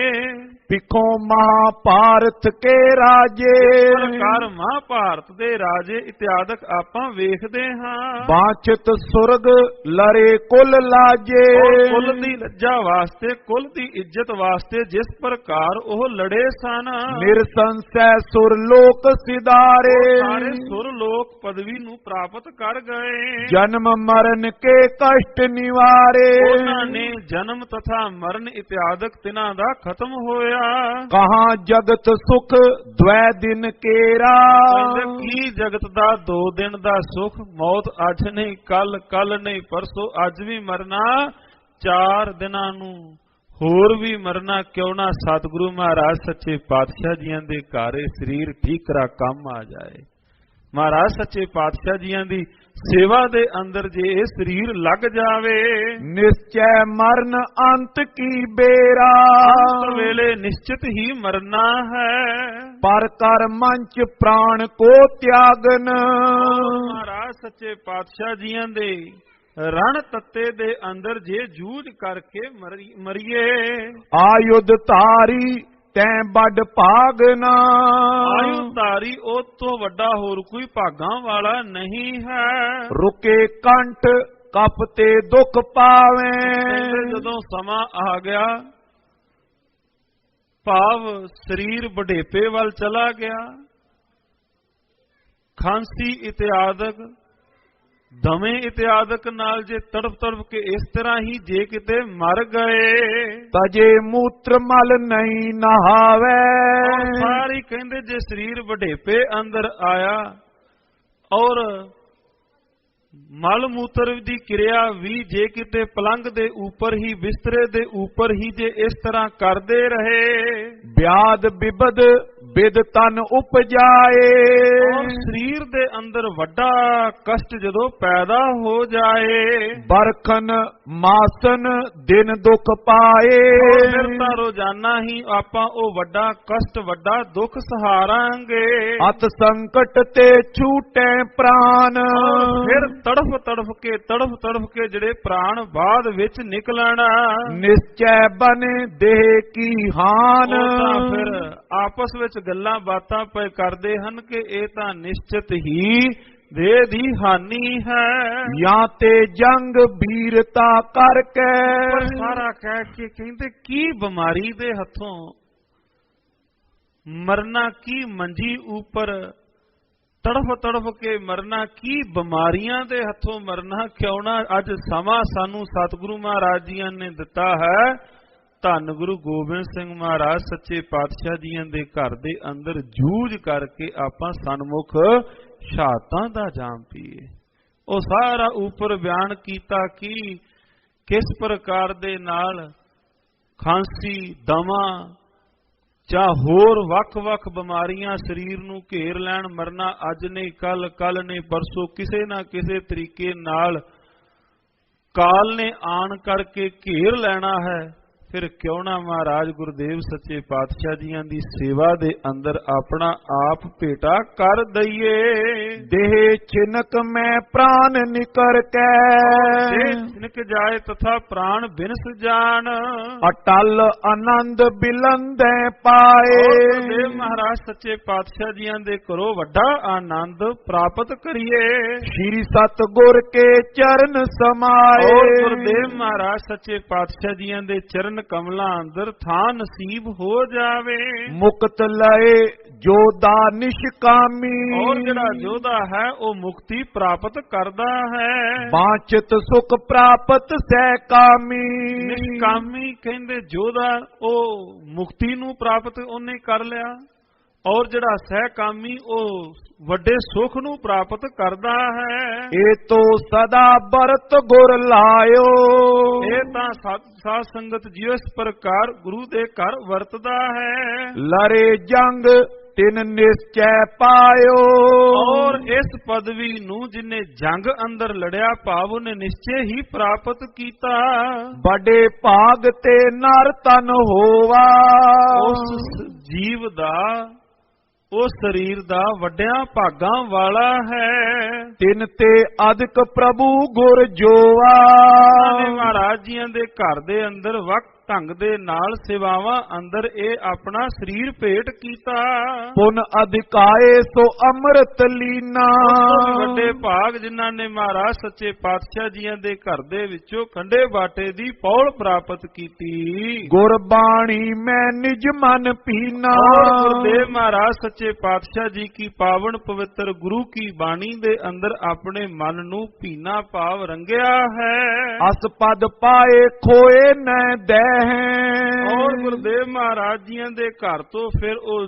ਪਿਖੋਂ ਮਹਾਭਾਰਤ ਕੇ ਰਾਜੇ। ਪ੍ਰਕਾਰ ਮਹਾਭਾਰਤ ਦੇ ਰਾਜੇ ਇਤਿਆਦਿਕ ਆਪਾਂ ਵੇਖਦੇ ਹਾਂ। ਬਾਚਤ ਸੁਰਗ ਲਰੇ ਕੁਲ ਲਾਜੇ। ਕੁਲ ਦੀ ਲੱਜਾ ਵਾਸਤੇ, ਕੁਲ ਦੀ ਇੱਜ਼ਤ ਵਾਸਤੇ ਜਿਸ ਪ੍ਰਕਾਰ ਉਹ ਲੜੇ ਸਨ। ਨਿਰਸੰਸੈ ਸੁਰ ਲੋਕ ਸਿਦਾਰੇ। ਸਾਰੇ ਸੁਰ ਲੋਕ ਪਦਵੀ ਨੂੰ ਪ੍ਰਾਪਤ ਕਰ ਗਏ। ਜਨਮ ਮਰਨ ਕੇ ਕਸ਼ਟ ਨਿਵਾਰੇ। ਉਹਨਾਂ ਨੇ ਜਨਮ ਤਥਾ ਮਰਨ ਇਤਿਆਦਿਕ ਤਿਨਾਂ ਦਾ ਖਤਮ ਹੋਇਆ। ਕਹਾਂ ਜਗਤ ਸੁਖ ਦ્વੈ ਦਿਨ ਕੇਰਾ। ਕੀ ਜਗਤ ਦਾ 2 ਦਿਨ ਦਾ ਸੁਖ, ਮੌਤ ਅੱਜ ਨਹੀਂ ਕੱਲ, ਕੱਲ ਨਹੀਂ ਪਰਸੋਂ, ਅੱਜ ਵੀ ਮਰਨਾ, 4 ਦਿਨਾਂ ਨੂੰ ਹੋਰ ਵੀ ਮਰਨਾ। ਕਿਉਂ ਨਾ ਸਤਿਗੁਰੂ ਮਹਾਰਾਜ ਸੱਚੇ ਪਾਤਸ਼ਾਹ ਜੀਆਂ ਦੇ ਘਰ ਸਰੀਰ ਠੀਕ ਕਰਾ ਕੰਮ ਆ ਜਾਏ। ਮਹਾਰਾਜ ਸੱਚੇ ਪਾਤਸ਼ਾਹ ਜੀਆਂ ਦੀ ਸੇਵਾ ਦੇ ਅੰਦਰ ਜੇ ਇਹ ਸਰੀਰ ਲੱਗ ਜਾਵੇ, ਨਿਸ਼ਚੈ ਮਰਨ ਅੰਤ ਕੀ ਬੇਰਾ। ਅੰਤ ਵੇਲੇ ਨਿਸ਼ਚਿਤ ਹੀ ਮਰਨਾ ਹੈ। ਪਰ ਕਰ ਮੰਚ ਪ੍ਰਾਣ ਕੋ ਤਿਆਗਨ। ਮਹਾਰਾਜ ਸੱਚੇ ਪਾਤਸ਼ਾਹ ਜੀਆਂ ਦੇ ਰਣ ਤੱਤੇ ਦੇ ਅੰਦਰ ਜੇ ਜੂਝ ਕਰਕੇ ਮਰੀਏ। ਆਯੁਧ ਧਾਰੀ ਤੈਂ ਵੱਡ ਭਾਗਨਾ। ਆਯੁ ਧਾਰੀ ਉਹ ਤੋਂ ਵੱਡਾ ਹੋਰ ਕੋਈ ਭਾਗਾਂ ਵਾਲਾ ਨਹੀਂ ਹੈ। ਰੁਕੇ ਕੰਠ ਕਪ ਤੇ ਦੁੱਖ ਪਾਵੇਂ। ਕਹਿੰਦੇ ਜਦੋਂ ਸਮਾਂ ਆ ਗਿਆ, ਭਾਵ ਸਰੀਰ ਬੁਢੇਪੇ ਵੱਲ ਚਲਾ ਗਿਆ, ਖਾਂਸੀ ਇਤਿਆਦਿਕ, ਦਮੇ ਇਤਿਆਦਿਕ ਨਾਲ ਜੇ ਤੜਫ ਤੜਫ ਕੇ ਇਸ ਤਰ੍ਹਾਂ ਹੀ ਜੇ ਕਿਤੇ ਮਰ ਗਏ, ਤਜੇ ਮੂਤਰ ਮਲ ਨਹੀਂ ਨਹਾਵੇ। ਸਾਰੀ ਕਹਿੰਦੇ ਜੇ ਸਰੀਰ ਵਡੇਪੇ ਅੰਦਰ ਆਇਆ ਔਰ ਮਲ ਮੂਤਰ ਦੀ ਕਿਰਿਆ ਵੀ ਜੇ ਕਿਤੇ ਪਲੰਗ ਦੇ ਉੱਪਰ ਹੀ, ਬਿਸਤਰੇ ਦੇ ਉੱਪਰ ਹੀ ਜੇ ਇਸ ਤਰ੍ਹਾਂ ਕਰਦੇ ਰਹੇ, ਵਿਆਦ ਬਿਬਦ ਬਿਦ ਤਨ ਉਪਜਾਏ। ਸਰੀਰ ਦੇ ਅੰਦਰ ਵੱਡਾ ਕਸ਼ਟ ਜਦੋਂ ਪੈਦਾ ਹੋ ਜਾਏ, ਬਰਖਨ ਮਾਸਨ ਦਿਨ ਦੁੱਖ ਪਾਏ। ਫਿਰ ਤਾਂ ਰੋਜ਼ਾਨਾ ਹੀ ਆਪਾਂ ਉਹ ਵੱਡਾ ਕਸ਼ਟ, ਵੱਡਾ ਦੁੱਖ ਸਹਾਰਾਂਗੇ। ਅਤ ਸੰਕਟ ਤੇ ਛੂਟੇ ਪ੍ਰਾਨ। ਫਿਰ ਤੜਫ ਤੜਫ ਕੇ ਜਿਹੜੇ ਪ੍ਰਾਣ ਬਾਅਦ ਵਿੱਚ ਨਿਕਲਣਾ। ਨਿਸ਼ਚੈ ਬਨੇ ਦੇਹ ਕੀ ਹਾਨ। ਫਿਰ ਆਪਸ ਵਿੱਚ ਗੱਲਾਂ ਬਾਤਾਂ ਪਏ ਕਰਦੇ ਹਨ ਕਿ ਇਹ ਤਾਂ ਨਿਸ਼ਚਿਤ ਹੀ ਦੇਹ ਦੀ ਹਾਨੀ ਹੈ। ਜਾਂ ਤੇ ਜੰਗ ਵੀਰਤਾ ਕਰਕੇ। ਸਾਰਾ ਕਹਿ ਕੇ ਕਹਿੰਦੇ ਕੀ ਬਿਮਾਰੀ ਦੇ ਹੱਥੋਂ ਮਰਨਾ, ਕੀ ਮੰਜੀ ਉੱਪਰ ਤੜਫ ਕੇ ਮਰਨਾ, ਕੀ ਬਿਮਾਰੀਆਂ ਦੇ ਹੱਥੋਂ ਮਰਨਾ। ਕਿਉਂ ਨਾ ਅੱਜ ਸਮਾਂ ਸਾਨੂੰ ਸਤਿਗੁਰੂ ਮਹਾਰਾਜ ਜੀਆਂ ਨੇ ਦਿੱਤਾ ਹੈ। ਧੰਨ ਗੁਰੂ ਗੋਬਿੰਦ ਸਿੰਘ ਮਹਾਰਾਜ ਸੱਚੇ ਪਾਤਸ਼ਾਹ ਜੀਆਂ ਦੇ ਘਰ ਦੇ ਅੰਦਰ ਜੂਝ ਕਰਕੇ ਆਪਾਂ ਸਨਮੁਖ ਸ਼ਹਾਦਤਾਂ ਦਾ ਜਾਮ ਪੀਏ। ਉਹ ਸਾਰਾ ਉੱਪਰ ਬਿਆਨ ਕੀਤਾ ਕਿ ਕਿਸ ਪ੍ਰਕਾਰ ਦੇ ਨਾਲ ਖਾਂਸੀ, ਦਮਾ ਜਾਂ ਹੋਰ ਵੱਖ-ਵੱਖ ਬਿਮਾਰੀਆਂ ਸਰੀਰ ਨੂੰ ਘੇਰ ਲੈਣ, ਮਰਨਾ ਅੱਜ ਨੇ, ਕੱਲ ਨੇ, ਪਰਸੋਂ, ਕਿਸੇ ਨਾ ਕਿਸੇ ਤਰੀਕੇ ਨਾਲ ਕਾਲ ਨੇ ਆਣ ਕਰਕੇ ਘੇਰ ਲੈਣਾ ਹੈ। ਫਿਰ ਕਿਉਂ ਨਾ ਮਹਾਰਾਜ ਗੁਰਦੇਵ ਸੱਚੇ ਪਾਤਸ਼ਾਹ ਜੀਆਂ ਦੀ ਸੇਵਾ ਦੇ ਅੰਦਰ ਆਪਣਾ ਆਪ ਭੇਟਾ ਕਰ ਦਈਏ। ਦੇਹ ਚਿਨਕ ਮੈਂ ਪ੍ਰਾਨ ਨਿਕਰ ਕੇ। ਨਿਕ ਜਾਏ ਤਥਾ ਪ੍ਰਾਣ ਬਿਨਸ ਜਾਣ। ਅਟਲ ਆਨੰਦ ਬਿਲੰਦੇ ਪਾਏ। ਗੁਰਦੇਵ ਮਹਾਰਾਜ ਸੱਚੇ ਪਾਤਸ਼ਾਹ ਜੀਆਂ ਦੇ ਘਰੋਂ ਵੱਡਾ ਆਨੰਦ ਪ੍ਰਾਪਤ ਕਰੀਏ। ਸ਼੍ਰੀ ਸਤਿਗੁਰ ਕੇ ਚਰਨ ਸਮਾਏ। ਗੁਰਦੇਵ ਮਹਾਰਾਜ ਸੱਚੇ ਪਾਤਸ਼ਾਹ ਜੀਆਂ ਦੇ ਚਰਨ ਕਮਲਾਂ ਅੰਦਰ ਥਾਂ ਨਸੀਬ ਹੋ ਜਾਵੇ। ਮੁਕਤ ਲਏ ਜੋਦਾ ਨਿਸ਼ਕਾਮੀ। ਔਰ ਜਿਹੜਾ ਜੋਦਾ ਹੈ ਉਹ ਮੁਕਤੀ ਪ੍ਰਾਪਤ ਕਰਦਾ ਹੈ। ਬਾਚਿਤ ਸੁਖ ਪ੍ਰਾਪਤ ਸਹਿ ਕਾਮੀ। ਨਿਸ਼ਕਾਮੀ ਕਹਿੰਦੇ ਜੋਦਾ ਉਹ ਮੁਕਤੀ ਨੂੰ ਪ੍ਰਾਪਤ ਉਹਨੇ ਕਰ ਲਿਆ, ਔਰ ਜਿਹੜਾ ਸਹਿ ਕਾਮੀ ਉਹ ਵੱਡੇ ਸੁਖ ਨੂੰ ਪ੍ਰਾਪਤ ਕਰਦਾ ਹੈ। ਇਹ ਤੋ ਸਦਾ ਬਰਤ ਗੁਰ ਲਾਇਓ। ਇਹ ਤਾਂ ਸਾਧ ਸੰਗਤ ਜਿਸ ਪ੍ਰਕਾਰ ਗੁਰੂ ਦੇ ਘਰ ਵਰਤਦਾ ਹੈ। ਲੜੇ ਜੰਗ ਤਿਨ ਨਿਸ਼ਚੈ ਪਾਇਓ। ਔਰ ਇਸ ਪਦਵੀ ਨੂੰ ਜਿਨੇ ਜੰਗ ਅੰਦਰ ਲੜਿਆ, ਭਾਵ ਉਹਨੇ ਨਿਸ਼ਚੈ ਹੀ ਪ੍ਰਾਪਤ ਕੀਤਾ। ਬੜੇ ਭਾਗ ਤੇ ਨਰ ਤਨ ਹੋਵਾ। ਉਸ ਜੀਵ ਦਾ, ਉਸ ਸਰੀਰ ਦਾ ਵੱਡਿਆਂ ਭਾਗਾਂ ਵਾਲਾ ਹੈ। ਤਿਨ ਤੇ ਅਦਿਕ ਪ੍ਰਭੂ ਗੁਰ ਜੋਵਾ। ਮਹਾਰਾਜ ਜੀਆਂ ਦੇ ਘਰ ਦੇ ਅੰਦਰ ਵਕਤ ਢੰਗ ਦੇ ਨਾਲ ਸੇਵਾਵਾਂ ਅੰਦਰ ਇਹ ਆਪਣਾ ਸਰੀਰ ਭੇਟ ਕੀਤਾ। ਪੁਨ ਅਧਿਕਾਏ ਸੋ ਅੰਮ੍ਰਿਤ ਲੀਨਾ। ਵੱਡੇ ਭਾਗ ਜਿਨ੍ਹਾਂ ਨੇ ਮਹਾਰਾਜ ਸੱਚੇ ਪਾਤਸ਼ਾਹ ਜੀਆਂ ਦੇ ਘਰ ਦੇ ਵਿੱਚੋਂ ਖੰਡੇ ਬਾਟੇ ਦੀ ਪੌਲ ਪ੍ਰਾਪਤ ਕੀਤੀ। ਗੁਰਬਾਣੀ ਮੈਂ ਨਿਜ ਮਨ ਪੀਨਾ। ਗੁਰਦੇਵ ਮਹਾਰਾਜ ਸੱਚੇ ਪਾਤਸ਼ਾਹ ਜੀ ਕੀ ਪਾਵਨ ਪਵਿੱਤਰ ਗੁਰੂ ਕੀ ਬਾਣੀ ਦੇ ਅੰਦਰ ਆਪਣੇ ਮਨ ਨੂੰ ਪੀਨਾ ਭਾਵ ਰੰਗਿਆ ਹੈ। ਅਸ ਪਦ ਪਾਏ ਖੋਏ ਨ ਦੇ। ਔਰ ਗੁਰਦੇਵ ਮਹਾਰਾਜ ਜੀਆਂ ਦੇ ਘਰ ਤੋਂ ਫਿਰ ਉਹ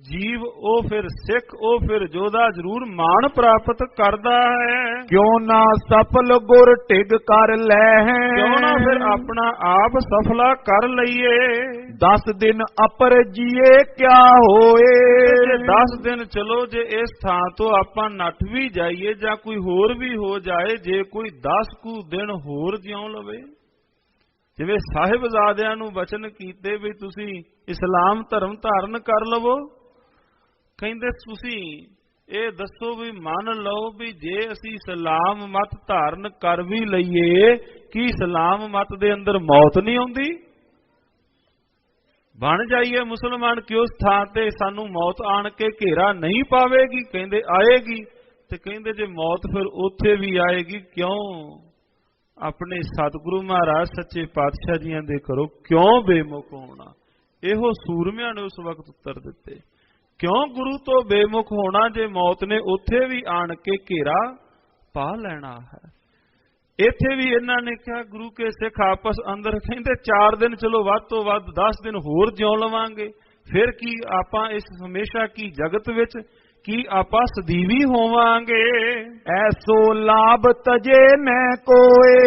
ਜੀਵ, ਉਹ ਫਿਰ ਸਿੱਖ, ਉਹ ਫਿਰ ਜੋਧਾ ਜ਼ਰੂਰ ਮਾਣ ਪ੍ਰਾਪਤ ਕਰਦਾ ਹੈ। ਕਿਉਂ ਨਾ ਸਫਲ ਗੁਰ ਢਿਗ ਕਰ ਲੈ। ਕਿਉਂ ਨਾ ਫਿਰ ਆਪਣਾ ਆਪ ਸਫਲਾ ਕਰ ਲਈਏ। 10 ਦਿਨ ਅਪਰ ਜੀਏ ਕਿਆ ਹੋਏ। ਜੇ 10 ਦਿਨ ਚਲੋ ਜੇ ਇਸ ਥਾਂ ਤੋਂ ਆਪਾਂ ਨੱਠ ਵੀ ਜਾਈਏ ਜਾਂ ਕੋਈ ਹੋਰ ਵੀ ਹੋ ਜਾਏ, ਜੇ ਕੋਈ 10 ਕੁ ਦਿਨ ਹੋਰ ਜਿਉਂ ਲਵੇ, ਜਿਵੇਂ ਸਾਹਿਬਜ਼ਾਦਿਆਂ ਨੂੰ ਬਚਨ ਕੀਤੇ ਵੀ ਤੁਸੀਂ ਇਸਲਾਮ ਧਰਮ ਧਾਰਨ ਕਰ ਲਵੋ, ਕਹਿੰਦੇ ਤੁਸੀਂ ਇਹ ਦੱਸੋ ਵੀ ਮੰਨ ਲਓ ਵੀ ਜੇ ਅਸੀਂ ਇਸਲਾਮ ਮਤ ਧਾਰਨ ਕਰ ਵੀ ਲਈਏ, ਕੀ ਇਸਲਾਮ ਮਤ ਦੇ ਅੰਦਰ ਮੌਤ ਨਹੀਂ ਆਉਂਦੀ? ਬਣ ਜਾਈਏ ਮੁਸਲਮਾਨ ਕਿ ਉਸ ਥਾਂ ਤੇ ਸਾਨੂੰ ਮੌਤ ਆਣ ਕੇ ਘੇਰਾ ਨਹੀਂ ਪਾਵੇਗੀ। ਕਹਿੰਦੇ ਆਏਗੀ, ਤੇ ਕਹਿੰਦੇ ਜੇ ਮੌਤ ਫਿਰ ਉੱਥੇ ਵੀ ਆਏਗੀ। ਕਿਉਂ? ਆਪਣੇ ਸਤਿਗੁਰੂ ਮਹਾਰਾਜ ਸੱਚੇ ਪਾਤਸ਼ਾਹ ਜੀਆਂ ਦੇ ਘਰੋਂ ਕਿਉਂ ਬੇਮੁਖ ਹੋਣਾ? ਇਹੋ ਸੂਰਮਿਆਂ ਨੇ ਉਸ ਵਕਤ ਉੱਤਰ ਦਿੱਤੇ। ਕਿਉਂ ਗੁਰੂ ਤੋਂ ਬੇਮੁਖ ਹੋਣਾ ਜੇ ਮੌਤ ਨੇ ਉੱਥੇ ਵੀ ਆਣ ਕੇ ਘੇਰਾ ਪਾ ਲੈਣਾ ਹੈ। ਇੱਥੇ ਵੀ ਇਹਨਾਂ ਨੇ ਕਿਹਾ ਗੁਰੂ ਕੇ ਸਿੱਖ ਆਪਸ ਅੰਦਰ ਕਹਿੰਦੇ 4 ਦਿਨ ਚਲੋ ਵੱਧ ਤੋਂ ਵੱਧ 10 ਦਿਨ ਹੋਰ ਜਿਉ ਲਵਾਂਗੇ, ਫਿਰ ਕੀ ਆਪਾਂ ਇਸ ਹਮੇਸ਼ਾ ਕੀ ਜਗਤ ਵਿੱਚ ਕੀ ਆਪਾਂ ਸਦੀਵੀ ਹੋਵਾਂਗੇ। ਐਸੋ ਲਾਭ ਤਜੇ ਨੈ ਕੋਏ।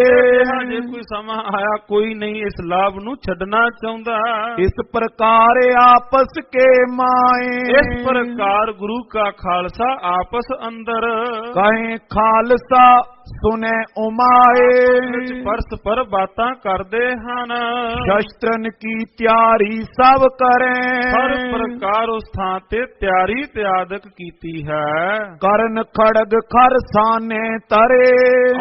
ਜੇ ਕੋਈ ਸਮਾਂ ਆਇਆ ਕੋਈ ਨਹੀਂ ਇਸ ਲਾਭ ਨੂੰ ਛੱਡਣਾ ਚਾਹੁੰਦਾ। ਇਸ ਪ੍ਰਕਾਰ ਆਪਸ ਕੇ ਮਾਏ। ਇਸ ਪ੍ਰਕਾਰ ਗੁਰੂ ਕਾ ਖਾਲਸਾ ਆਪਸ ਅੰਦਰ ਕਹੇ ਖਾਲਸਾ ਸੁਨੇ ਉਮਾਏ। ਪਰਸਪਰ ਬਾਤਾਂ ਕਰਦੇ ਹਨ। ਸ਼ਸਤਰਨ ਕੀ ਤਿਆਰੀ ਸਭ ਕਰੇ। ਹਰ ਪ੍ਰਕਾਰ ਉਸ ਥਾਂ ਤੇ ਤਿਆਰੀ ਤਿਆਦਕ ਕੀਤੀ ਹੈ। ਕਰਨ ਖੜਗ ਖਰਸਾਨੇ ਤਰੇ।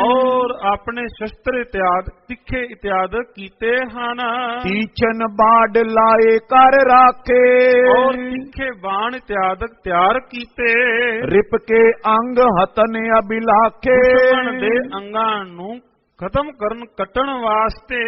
ਔਰ ਆਪਣੇ ਸ਼ਸਤਰ ਇਤਿਆਦ ਤਿੱਖੇ ਇਤਿਆਦ ਕੀਤੇ ਹਨ। ਤੀਛਨ ਬਾੜ ਲਾਏ ਕਰ ਰਾਖੇ। ਔਰ ਤਿੱਖੇ ਬਾਣ ਇਤਿਆਦਕ ਤਿਆਰ ਕੀਤੇ। ਰਿਪ ਕੇ ਅੰਗ ਹਤਨ ਅਬਿਲਾਖੇ। ਦੇ ਅੰਗਾਂ ਨੂੰ ਖਤਮ ਕਰਨ ਕੱਟਣ ਵਾਸਤੇ।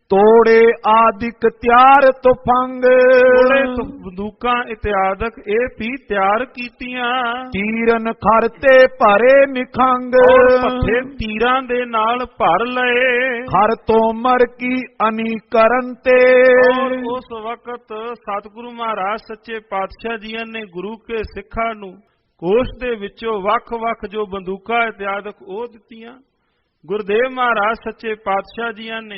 ਤੋੜੇ ਆਦਿਕ ਤਿਆਰ ਤੁਫੰਗ। ਤੋੜੇ ਬੰਦੂਕਾਂ ਇਤਿਆਦਕ ਇਹ ਵੀ ਤਿਆਰ ਕੀਤੀਆਂ। ਤੀਰਨ ਖਰਤੇ ਭਰੇ ਨਿਖੰਗ। ਔਰ ਪੱਥੇ ਤੀਰਾਂ ਦੇ ਨਾਲ ਭਰ ਲਏ। ਹਰ ਤੋਮਰ ਕੀ ਅਨੀਕਰਨ ਤੇ। ਔਰ ਉਸ ਵਕਤ ਸਤਿਗੁਰੂ ਮਹਾਰਾਜ ਸੱਚੇ ਪਾਤਸ਼ਾਹ ਜੀਆਂ ਨੇ ਗੁਰੂ ਕੇ ਸਿੱਖਾਂ ਨੂੰ ਕੋਸ਼ ਦੇ ਵਿੱਚੋਂ ਵੱਖ-ਵੱਖ ਜੋ ਬੰਦੂਕਾਂ ਇਤਿਆਦਕ ਉਹ ਦਿੱਤੀਆਂ। ਗੁਰਦੇਵ ਮਹਾਰਾਜ ਸੱਚੇ ਪਾਤਸ਼ਾਹ ਜੀਆਂ ਨੇ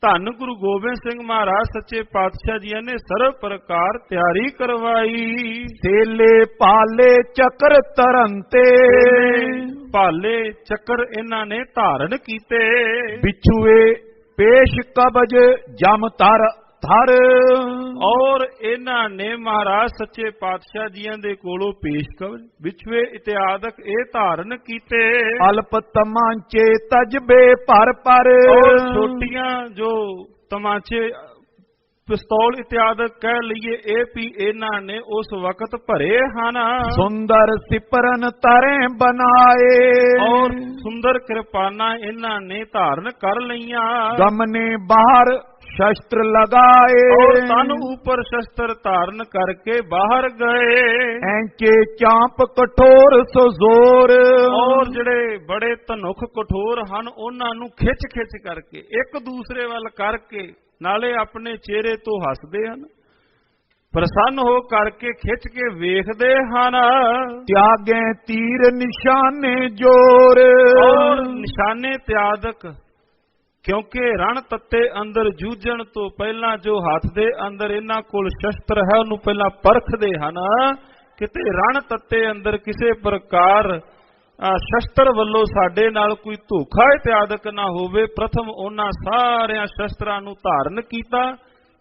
ਧੰਨ ਗੁਰੂ ਗੋਬਿੰਦ ਸਿੰਘ ਮਹਾਰਾਜ ਸੱਚੇ ਪਾਤਸ਼ਾਹ ਜੀਆਂ ਨੇ ਸਰਵ ਪ੍ਰਕਾਰ ਤਿਆਰੀ ਕਰਵਾਈ। ਤੇਲੇ ਪਾਲੇ ਚੱਕਰ ਤਰਨ ਤੇ। ਭਾਲੇ ਚੱਕਰ ਇਹਨਾਂ ਨੇ ਧਾਰਨ ਕੀਤੇ। ਵਿਛੂਏ ਪੇਸ਼ ਕਬਜ ਜਮ ਧਰ। ਔਰ ਇਹਨਾਂ ਨੇ ਮਹਾਰਾਜ ਸੱਚੇ ਪਾਤਸ਼ਾਹ ਜੀਆਂ ਦੇ ਕੋਲੋਂ ਪੇਸ਼ਕਸ਼ ਵਿਛਵੇ ਇਤਿਆਦਕ ਇਹ ਧਾਰਨ ਕੀਤੇ। ਅਲਪ ਤਮਾਂਚੇ ਤਜਬੇ ਪਰ ਔਰ ਛੋਟੀਆਂ ਜੋ ਤਮਾਂਚੇ ਪਿਸਤੌਲ ਇਤਿਆਦਕ ਕਹਿ ਲਈਏ ਇਹ ਵੀ ਇਹਨਾਂ ਨੇ ਉਸ ਵਕਤ ਭਰੇ ਹਨ। ਸੁੰਦਰ ਸਿਪਰਨ ਤਰੇ ਬਣਾਏ। ਔਰ ਸੁੰਦਰ ਕਿਰਪਾਨਾਂ ਇਹਨਾਂ ਨੇ ਧਾਰਨ ਕਰ ਲਈਆਂ। ਗਮਨੇ ਬਾਹਰ ਸ਼ਸਤਰ ਲਗਾਏ। ਔਰ ਤਨ ਉੱਪਰ ਸ਼ਸਤਰ ਧਾਰਨ ਕਰਕੇ ਬਾਹਰ ਗਏ। ਐਂਚੇ ਚਾਂਪ ਕਠੋਰ ਸੋ ਜ਼ੋਰ। ਔਰ ਜਿਹੜੇ ਬੜੇ ਧਨੁਖ ਕਠੋਰ ਹਨ ਉਹਨਾਂ ਨੂੰ ਖਿੱਚ ਖਿੱਚ ਕਰਕੇ ਇੱਕ ਦੂਸਰੇ ਵੱਲ ਕਰਕੇ ਨਾਲੇ ਆਪਣੇ ਚਿਹਰੇ ਤੋਂ ਹੱਸਦੇ ਹਨ, ਪ੍ਰਸੰਨ ਹੋ ਕਰਕੇ ਖਿੱਚ ਕੇ ਵੇਖਦੇ ਹਨ। ਤਿਆਗੇ ਤੀਰ ਨਿਸ਼ਾਨੇ ਜੋਰ। ਔਰ ਨਿਸ਼ਾਨੇ ਤਿਆਦਕ ਕਿਉਂਕਿ ਰਣ ਤੱਤੇ ਅੰਦਰ ਜੂਝਣ ਤੋਂ ਪਹਿਲਾਂ ਜੋ ਹੱਥ ਦੇ ਅੰਦਰ ਇਹਨਾਂ ਕੋਲ ਸ਼ਸਤਰ ਹੈ ਉਹਨੂੰ ਪਹਿਲਾਂ ਪਰਖਦੇ ਹਨ। ਕਿਤੇ ਰਣ ਤੱਤੇ ਅੰਦਰ ਕਿਸੇ ਪ੍ਰਕਾਰ ਸ਼ਸਤਰ ਵੱਲੋਂ ਸਾਡੇ ਨਾਲ ਕੋਈ ਧੋਖਾ ਇਤਿਆਦਕ ਨਾ ਹੋਵੇ। ਪ੍ਰਥਮ ਉਹਨਾਂ ਸਾਰਿਆਂ ਸ਼ਸਤਰਾਂ ਨੂੰ ਧਾਰਨ ਕੀਤਾ।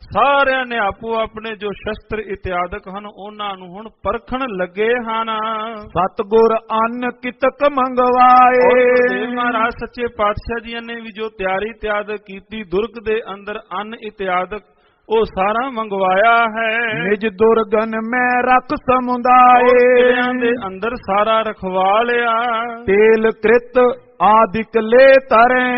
ਸਾਰਿਆਂ ਨੇ ਆਪੋ ਆਪਣੇ ਜੋ ਸ਼ਸਤਰ ਇਤਿਆਦਕ ਹਨ ਉਹਨਾਂ ਨੂੰ ਹੁਣ ਪਰਖਣ ਲੱਗੇ ਹਨ। ਸਤਿਗੁਰ ਅੰਨ ਕਿਤਕ ਮੰਗਵਾਏ। ਮਹਾਰਾਜ ਸੱਚੇ ਪਾਤਸ਼ਾਹ ਜੀ ਨੇ ਵੀ ਜੋ ਤਿਆਰੀ ਤਿਆਦਕ ਕੀਤੀ ਦੁਰਗ ਦੇ ਅੰਦਰ ਅੰਨ ਇਤਿਆਦਕ ਉਹ ਸਾਰਾ ਮੰਗਵਾਇਆ ਹੈ। ਨਿਜ ਦੁਰਗਨ ਮੈਂ ਰੱਖ ਸਮੁਦਾਏ। ਕਿਲਿਆਂ ਦੇ ਅੰਦਰ ਸਾਰਾ ਰਖਵਾ ਲਿਆ। ਤੇਲ ਕ੍ਰਿਤ ਆਦਿਕ ਲੈ ਤਰੇ।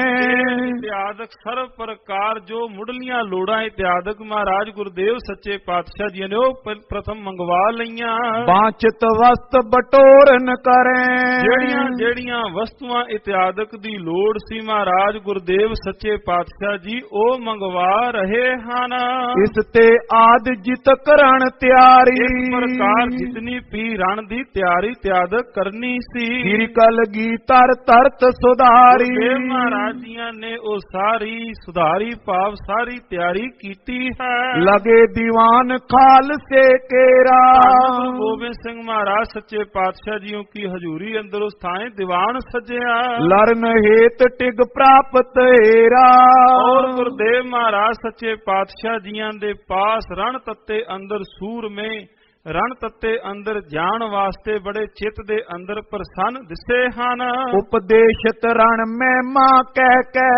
ਇਤਿਆਦਕ ਸਰਵ ਪ੍ਰਕਾਰ ਜੋ ਮੁੱਢਲੀਆਂ ਲੋੜਾਂ ਇਤਿਆਦਕ ਮਹਾਰਾਜ ਗੁਰਦੇਵ ਸੱਚੇ ਪਾਤਸ਼ਾਹ ਜੀ ਨੇ ਉਹ ਪ੍ਰਥਮ ਮੰਗਵਾ ਲਈਆਂ। ਬਾਚਿਤ ਵਸਤ ਬਟੋਰਨ ਕਰੇ। ਜਿਹੜੀਆਂ ਜਿਹੜੀਆਂ ਵਸਤੂਆਂ ਇਤਿਆਦਕ ਦੀ ਲੋੜ ਸੀ ਮਹਾਰਾਜ ਗੁਰਦੇਵ ਸੱਚੇ ਪਾਤਸ਼ਾਹ ਜੀ ਉਹ ਮੰਗਵਾ ਰਹੇ ਹਨ। ਇਸ ਤੇ ਆਦ ਜਿਤ ਕਰਨ ਤਿਆਰੀ। ਇਸ ਪ੍ਰਕਾਰ ਜਿਤਨੀ ਵੀ ਰਣ ਦੀ ਤਿਆਰੀ ਤਿਆਦਕ ਕਰਨੀ ਸੀ। ਸ੍ਰੀ ਕਲਗੀਧਰ ਤਰਤ ਸੁਧਾਰੀ। ਮਹਾਰਾਜ ਜੀਆਂ ਨੇ ਉਹ ਸਾਰੀ ਸੁਧਾਰੀ ਭਾਵ ਸਾਰੀ ਤਿਆਰੀ ਕੀਤੀ ਹੈ। ਲਗੇ ਦੀਵਾਨ ਖਾਲਸੇ ਕੇਰਾ। ਗੁਰੂ ਗੋਬਿੰਦ ਸਿੰਘ ਮਹਾਰਾਜ ਸੱਚੇ ਪਾਤਸ਼ਾਹ ਜੀਓ ਕੀ ਹਜ਼ੂਰੀ ਅੰਦਰ ਉਸ ਥਾਂ ਦੀਵਾਨ ਸਜਿਆ। ਲਰਨ ਹੇਤ ਟਿਗ ਪ੍ਰਾਪਤ ਏਰਾ। ਔਰ ਗੁਰਦੇਵ ਮਹਾਰਾਜ ਸੱਚੇ ਪਾਤਸ਼ਾਹ ਜੀਆਂ ਦੇ ਪਾਸ ਰਣ ਤੱਤੇ ਅੰਦਰ ਸੂਰਮੇ ਰਣ ਤੱਤੇ ਅੰਦਰ ਜਾਣ ਵਾਸਤੇ ਬੜੇ ਚਿੱਤ ਦੇ ਅੰਦਰ ਪ੍ਰਸੰਨ ਦਿਸੇ ਹਨ। ਉਪਦੇਸ਼ਤ ਰਣ ਮਹਿਮਾ ਕਹਿ ਕੇ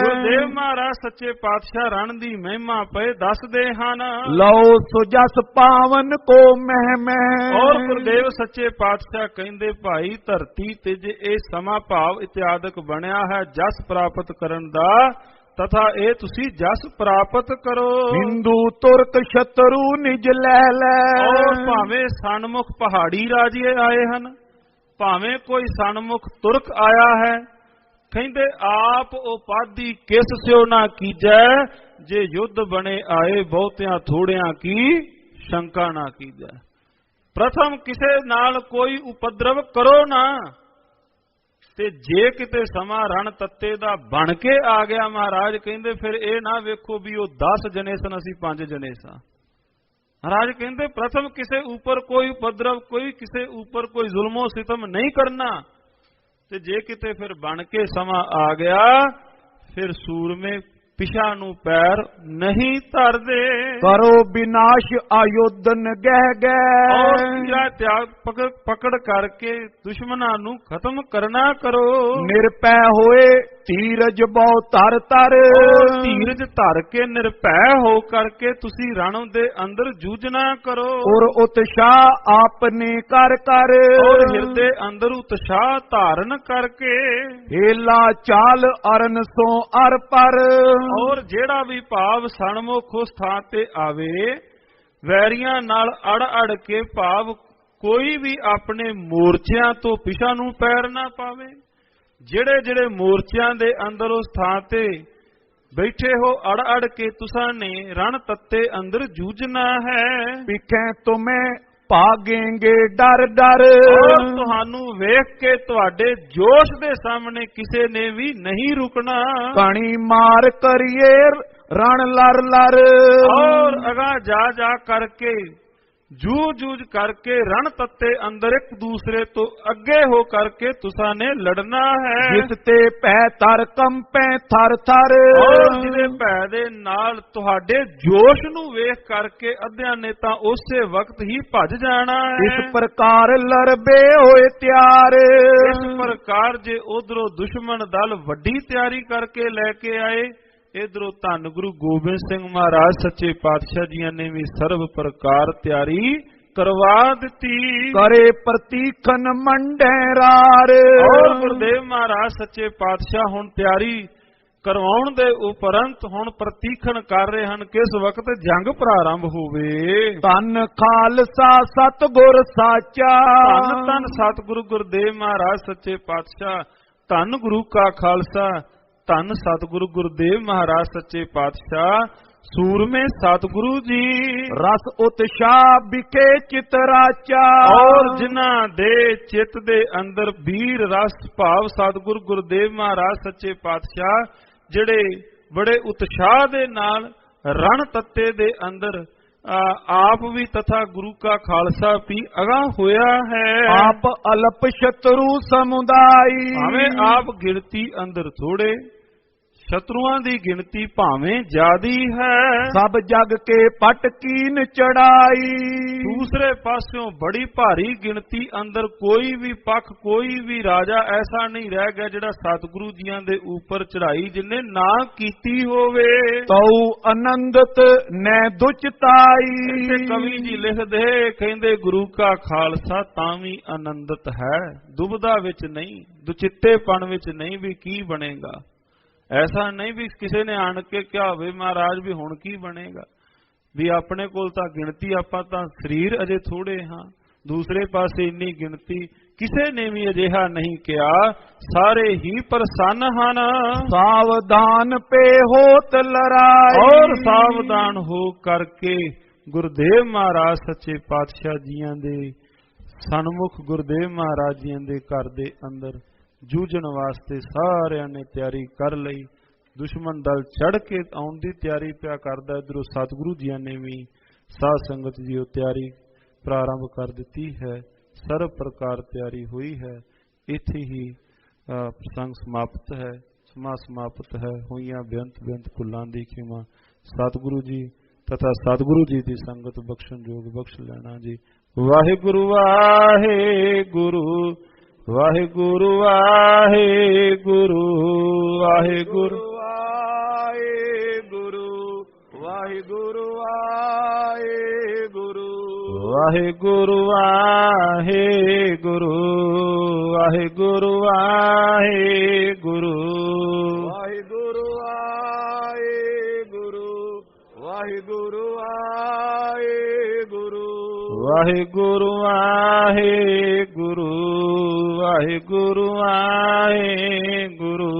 ਗੁਰਦੇਵ ਮਹਾਰਾਜ ਸੱਚੇ ਪਾਤਸ਼ਾਹ ਰਣ ਦੀ ਮਹਿਮਾ ਪਏ ਦੱਸਦੇ ਹਨ। ਲਓ ਸੋ ਜਸ ਪਾਵਨ ਕੋ ਮਹਿਮੈ। ਔਰ ਗੁਰਦੇਵ ਸੱਚੇ ਪਾਤਸ਼ਾਹ ਕਹਿੰਦੇ ਭਾਈ ਧਰਤੀ ਤੇ ਜੇ ਇਹ ਸਮਾਂ ਭਾਵ ਇਤਿਆਦਕ ਬਣਿਆ ਹੈ ਜਸ ਪ੍ਰਾਪਤ ਕਰਨ ਦਾ ਤਥਾ ਇਹ ਤੁਸੀਂ ਜਸ ਪ੍ਰਾਪਤ ਕਰੋ। ਹਿੰਦੂ ਤੁਰਕ ਸ਼ਤਰੂ ਨਿਜ ਲੈ ਲੈ। ਔਰ ਭਾਵੇਂ ਸਨਮੁਖ ਪਹਾੜੀ ਰਾਜੇ ਆਏ ਹਨ, ਭਾਵੇਂ ਕੋਈ ਸਨਮੁਖ ਤੁਰਕ ਆਇਆ ਹੈ, ਕਹਿੰਦੇ ਆਪ ਉਪਾਧੀ ਕਿਸ ਸਿਓ ਨਾ ਕੀਜੈ। ਜੇ ਯੁੱਧ ਬਣੇ ਆਏ ਬਹੁਤਿਆਂ ਥੋੜਿਆਂ ਕੀ ਸ਼ੰਕਾ ਨਾ ਕੀਜੈ। ਪ੍ਰਥਮ ਕਿਸੇ ਨਾਲ ਕੋਈ ਉਪਦਰਵ ਕਰੋ ਨਾ। ਤੇ ਜੇ ਕਿਤੇ ਸਮਾਂ ਰਣ ਤੱਤੇ ਦਾ ਬਣ ਕੇ ਆ ਗਿਆ ਮਹਾਰਾਜ ਕਹਿੰਦੇ ਫਿਰ ਇਹ ਨਾ ਵੇਖੋ ਵੀ ਉਹ 10 ਜਣੇ ਸਨ ਅਸੀਂ 5 ਜਣੇ ਸਾਂ। ਮਹਾਰਾਜ ਕਹਿੰਦੇ ਪ੍ਰਥਮ ਕਿਸੇ ਉੱਪਰ ਕੋਈ ਉਪਦਰਵ ਕੋਈ ਕਿਸੇ ਉੱਪਰ ਕੋਈ ਜ਼ੁਲਮੋ ਸਿਤਮ ਨਹੀਂ ਕਰਨਾ। ਤੇ ਜੇ ਕਿਤੇ ਫਿਰ ਬਣ ਕੇ ਸਮਾਂ ਆ ਗਿਆ ਫਿਰ ਸੂਰਮੇ ਪਿਛਾ ਨੂੰ ਪੈਰ ਨਹੀਂ ਧਰਦੇ। ਕਰੋ ਵਿਨਾਸ਼ ਆਯੋਧਨ ਗਹਿ ਗਹਿ। ਔਰ ਤੀਰਾ ਤਿਆਗ ਪਕੜ ਕਰਕੇ ਦੁਸ਼ਮਣਾਂ ਨੂੰ ਖਤਮ ਕਰਨਾ ਕਰੋ। ਨਿਰਪੈ ਹੋਏ ਧੀਰਜ ਬਹੁ ਧਰ ਧਰ। ਧੀਰਜ ਧਰ ਕੇ ਨਿਰਭੈ ਹੋ ਕਰਕੇ ਤੁਸੀਂ ਰਣ ਦੇ ਅੰਦਰ ਜੂਝਣਾ ਕਰੋ। ਔਰ ਉਤਸ਼ਾਹ ਆਪਨੇ ਕਰ ਕਰ। ਔਰ ਹਿਰਦੇ ਅੰਦਰ ਉਤਸ਼ਾਹ ਧਾਰਨ ਕਰਕੇ ਹੇਲਾ ਚਾਲ ਅਰਨ ਸੋ ਅਰ ਪਰ। ਔਰ ਜਿਹੜਾ ਵੀ ਭਾਵ ਸਨਮੁਖ ਉਸ ਥਾਂ ਤੇ ਆਵੇ ਵੈਰੀਆਂ ਨਾਲ ਅੜ ਅੜ ਕੇ ਭਾਵ ਕੋਈ ਵੀ ਆਪਣੇ ਮੋਰਚਿਆਂ ਤੋਂ ਪਿਛਾ ਨੂੰ ਪੈਰ ਨਾ ਪਾਵੇ। ਜਿਹੜੇ ਜਿਹੜੇ ਮੋਰਚਿਆਂ ਦੇ ਅੰਦਰ ਉਸ ਥਾਂ ਤੇ ਬੈਠੇ ਹੋ ਅੜ ਅੜ ਕੇ ਤੁਸਾਂ ਨੇ ਰਣ ਤੱਤੇ ਅੰਦਰ ਜੂਝਣਾ ਹੈ। ਪਿੱਛੇ ਤੁਮੇ ਭਾਗेंगे ਡਰ ਡਰ। ਔਰ ਤੁਹਾਨੂੰ ਵੇਖ ਕੇ ਤੁਹਾਡੇ ਜੋਸ਼ ਦੇ ਸਾਹਮਣੇ ਕਿਸੇ ਨੇ ਵੀ ਨਹੀਂ ਰੁਕਣਾ। ਕਣੀ ਮਾਰ ਕਰੀਏ ਰਣ ਲਰ ਲਰ। ਔਰ ਅਗਾ ਜਾ ਜਾ ਕਰਕੇ ਜੂਝ ਕਰਕੇ ਰਣ ਤੱਤੇ ਅੰਦਰ ਇੱਕ ਦੂਸਰੇ ਤੋਂ ਅੱਗੇ ਹੋ ਕਰਕੇ ਤੁਸਾਂ ਨੇ ਲੜਨਾ ਹੈ। ਜਿਸ ਤੇ ਭੈ ਤਰ ਕੰਪੈ ਥਰ ਥਰ। ਔਰ ਜਿਹਦੇ ਭੈ ਦੇ ਨਾਲ ਤੁਹਾਡੇ ਜੋਸ਼ ਨੂੰ ਵੇਖ ਕਰਕੇ ਅੱਧਿਆਂ ਨੇ ਤਾਂ ਉਸੇ ਵਕਤ ਹੀ ਭੱਜ ਜਾਣਾ ਹੈ। ਇਸ ਪ੍ਰਕਾਰ ਲੜਬੇ ਹੋਏ ਤਿਆਰ। ਇਸ ਪ੍ਰਕਾਰ ਜੇ ਉਧਰੋਂ ਦੁਸ਼ਮਣ ਦਲ ਵੱਡੀ ਤਿਆਰੀ ਕਰਕੇ ਲੈ ਕੇ ਆਏ ਇਧਰੋਂ ਧੰਨ ਗੁਰੂ ਗੋਬਿੰਦ ਸਿੰਘ ਮਹਾਰਾਜ ਸੱਚੇ ਪਾਤਸ਼ਾਹ ਜੀਆਂ ਨੇ ਵੀ ਸਰਬ ਪ੍ਰਕਾਰ ਤਿਆਰੀ ਕਰਵਾ ਦਿੱਤੀ। ਕਰੇ ਪ੍ਰਤੀਖਨ ਮੰਡੇ ਰਾਰ। ਔਰ ਗੁਰਦੇਵ ਮਹਾਰਾਜ ਸੱਚੇ ਪਾਤਸ਼ਾਹ ਹੁਣ ਤਿਆਰੀ ਕਰਵਾਉਣ ਦੇ ਉਪਰੰਤ ਹੁਣ ਪ੍ਰਤੀਖਣ ਕਰ ਰਹੇ ਹਨ ਕਿਸ ਵਕਤ ਜੰਗ ਪ੍ਰਾਰੰਭ ਹੋਵੇ। ਧੰਨ ਖਾਲਸਾ ਸਤਿਗੁਰ ਸਾਚਾ। ਧੰਨ ਧੰਨ ਸਤਿਗੁਰੂ ਗੁਰਦੇਵ ਮਹਾਰਾਜ ਸੱਚੇ ਪਾਤਸ਼ਾਹ। ਧੰਨ ਗੁਰੂ ਕਾ ਖਾਲਸਾ ਧੰਨ ਸਤਿਗੁਰੂ ਗੁਰਦੇਵ ਮਹਾਰਾਜ ਸੱਚੇ ਪਾਤਸ਼ਾਹ। ਸੂਰਮੇ ਸਤਿਗੁਰੂ ਜੀ ਰਸ ਉਤਸ਼ਾਹ ਵਿਖੇ ਚਿਤਰਾਚਾ। ਔਰ ਜਿਨ੍ਹਾਂ ਦੇ ਚਿੱਤ ਦੇ ਅੰਦਰ ਵੀਰ ਰਸ ਭਾਵ ਸਤਿਗੁਰੂ ਗੁਰਦੇਵ ਮਹਾਰਾਜ ਸੱਚੇ ਪਾਤਸ਼ਾਹ ਜਿਹੜੇ ਬੜੇ ਉਤਸ਼ਾਹ ਦੇ ਨਾਲ ਰਣ ਤੱਤੇ ਦੇ ਅੰਦਰ ਆਪ ਵੀ ਤਥਾ ਗੁਰੂ ਕਾ ਖਾਲਸਾ ਵੀ ਅਗਾ ਹੋਇਆ ਹੈ। ਆਪ ਅਲਪ ਸ਼ਤਰੂ ਸਮੁਦਾਈ। ਭਾਵੇਂ ਆਪ ਗਿਣਤੀ ਅੰਦਰ ਥੋੜੇ ਸ਼ਤਰੂਆਂ ਦੀ ਗਿਣਤੀ ਭਾਵੇਂ ਜ਼ਿਆਦੀ ਹੈ। ਸਭ ਜਗ ਕੇ ਪਟ ਕੀਨ ਚੜਾਈ। ਦੂਸਰੇ ਪਾਸਿਓਂ ਬੜੀ ਭਾਰੀ ਗਿਣਤੀ ਅੰਦਰ ਕੋਈ ਵੀ ਪੱਖ ਕੋਈ ਵੀ ਰਾਜਾ ਐਸਾ ਨਹੀਂ ਰਹਿ ਗਿਆ ਜਿਹੜਾ ਸਤਿਗੁਰੂ ਜੀਆਂ ਦੇ ਉੱਪਰ ਚੜਾਈ ਜਿਨੇ ਨਾ ਕੀਤੀ ਹੋਵੇ। ਤਉ ਆਨੰਦਤ ਨੈ ਦੁਚਤਾਈ। ਤੇ ਕਵੀ ਜੀ ਲਿਖਦੇ ਕਹਿੰਦੇ ਗੁਰੂ ਕਾ ਖਾਲਸਾ ਤਾਂ ਵੀ ਆਨੰਦਤ ਹੈ ਦੁਬਦਾ ਵਿੱਚ ਨਹੀਂ ਦੁਚਿੱਤੇਪਣ ਵਿੱਚ ਨਹੀਂ ਵੀ ਕੀ ਬਣੇਗਾ। ਐਸਾ ਨਹੀਂ ਵੀ ਕਿਸੇ ਨੇ ਆਣ ਕੇ ਕਿਹਾ ਹੋਵੇ ਮਹਾਰਾਜ ਵੀ ਹੁਣ ਕੀ ਬਣੇਗਾ ਵੀ ਆਪਣੇ ਕੋਲ ਤਾਂ ਗਿਣਤੀ ਆਪਾਂ ਤਾਂ ਸਰੀਰ ਅਜੇ ਥੋੜੇ ਹਾਂ। ਦੂਸਰੇ ਪਾਸੇ ਇੰਨੀ ਗਿਣਤੀ ਕਿਸੇ ਨੇ ਵੀ ਅਜਿਹਾ ਨਹੀਂ ਕਿਹਾ। ਸਾਰੇ ਹੀ ਪ੍ਰਸੰਨ ਹਨ। ਸਾਵਧਾਨ ਪੇ ਹੋਤ ਲੜਾਈ। ਔਰ ਸਾਵਧਾਨ ਹੋ ਕਰਕੇ ਗੁਰਦੇਵ ਮਹਾਰਾਜ ਸੱਚੇ ਪਾਤਸ਼ਾਹ ਜੀਆਂ ਦੇ ਸਨਮੁਖ ਗੁਰਦੇਵ ਮਹਾਰਾਜ ਜੀਆਂ ਦੇ ਘਰ ਦੇ ਅੰਦਰ ਜੂਝਣ ਵਾਸਤੇ ਸਾਰਿਆਂ ਨੇ ਤਿਆਰੀ ਕਰ ਲਈ। ਦੁਸ਼ਮਣ ਦਲ ਚੜ ਕੇ ਆਉਣ ਦੀ ਤਿਆਰੀ ਪਿਆ ਕਰਦਾ। ਇਧਰੋਂ ਸਤਿਗੁਰੂ ਜੀਆਂ ਨੇ ਵੀ ਸਾਧ ਸੰਗਤ ਜੀ ਉਹ ਤਿਆਰੀ ਪ੍ਰਾਰੰਭ ਕਰ ਦਿੱਤੀ ਹੈ। ਸਰਬ ਪ੍ਰਕਾਰ ਤਿਆਰੀ ਹੋਈ ਹੈ। ਇੱਥੇ ਹੀ ਪ੍ਰਸੰਗ ਸਮਾਪਤ ਹੈ। ਸਮਾਪਤ ਹੈ। ਹੋਈਆਂ ਬੇਅੰਤ ਕੁੱਲਾਂ ਦੀ ਖਿਮਾ। ਸਤਿਗੁਰੂ ਜੀ तथा सतगुरु जी की संगत बख्शण जोग बख्श लेना जी। वाहिगुरु वाहिगुरु वाहिगुरु वाहिगुरु वाहिगुरु वाहिगुरु वाहिगुरु वाहिगुरु वाहिगुरु वाहिगुरु वाहिगुरु वाहिगुरु वाहिगुरु वाहिगुरु वाहिगुरु वाहिगुरु वाहिगुरु वाहिगुरु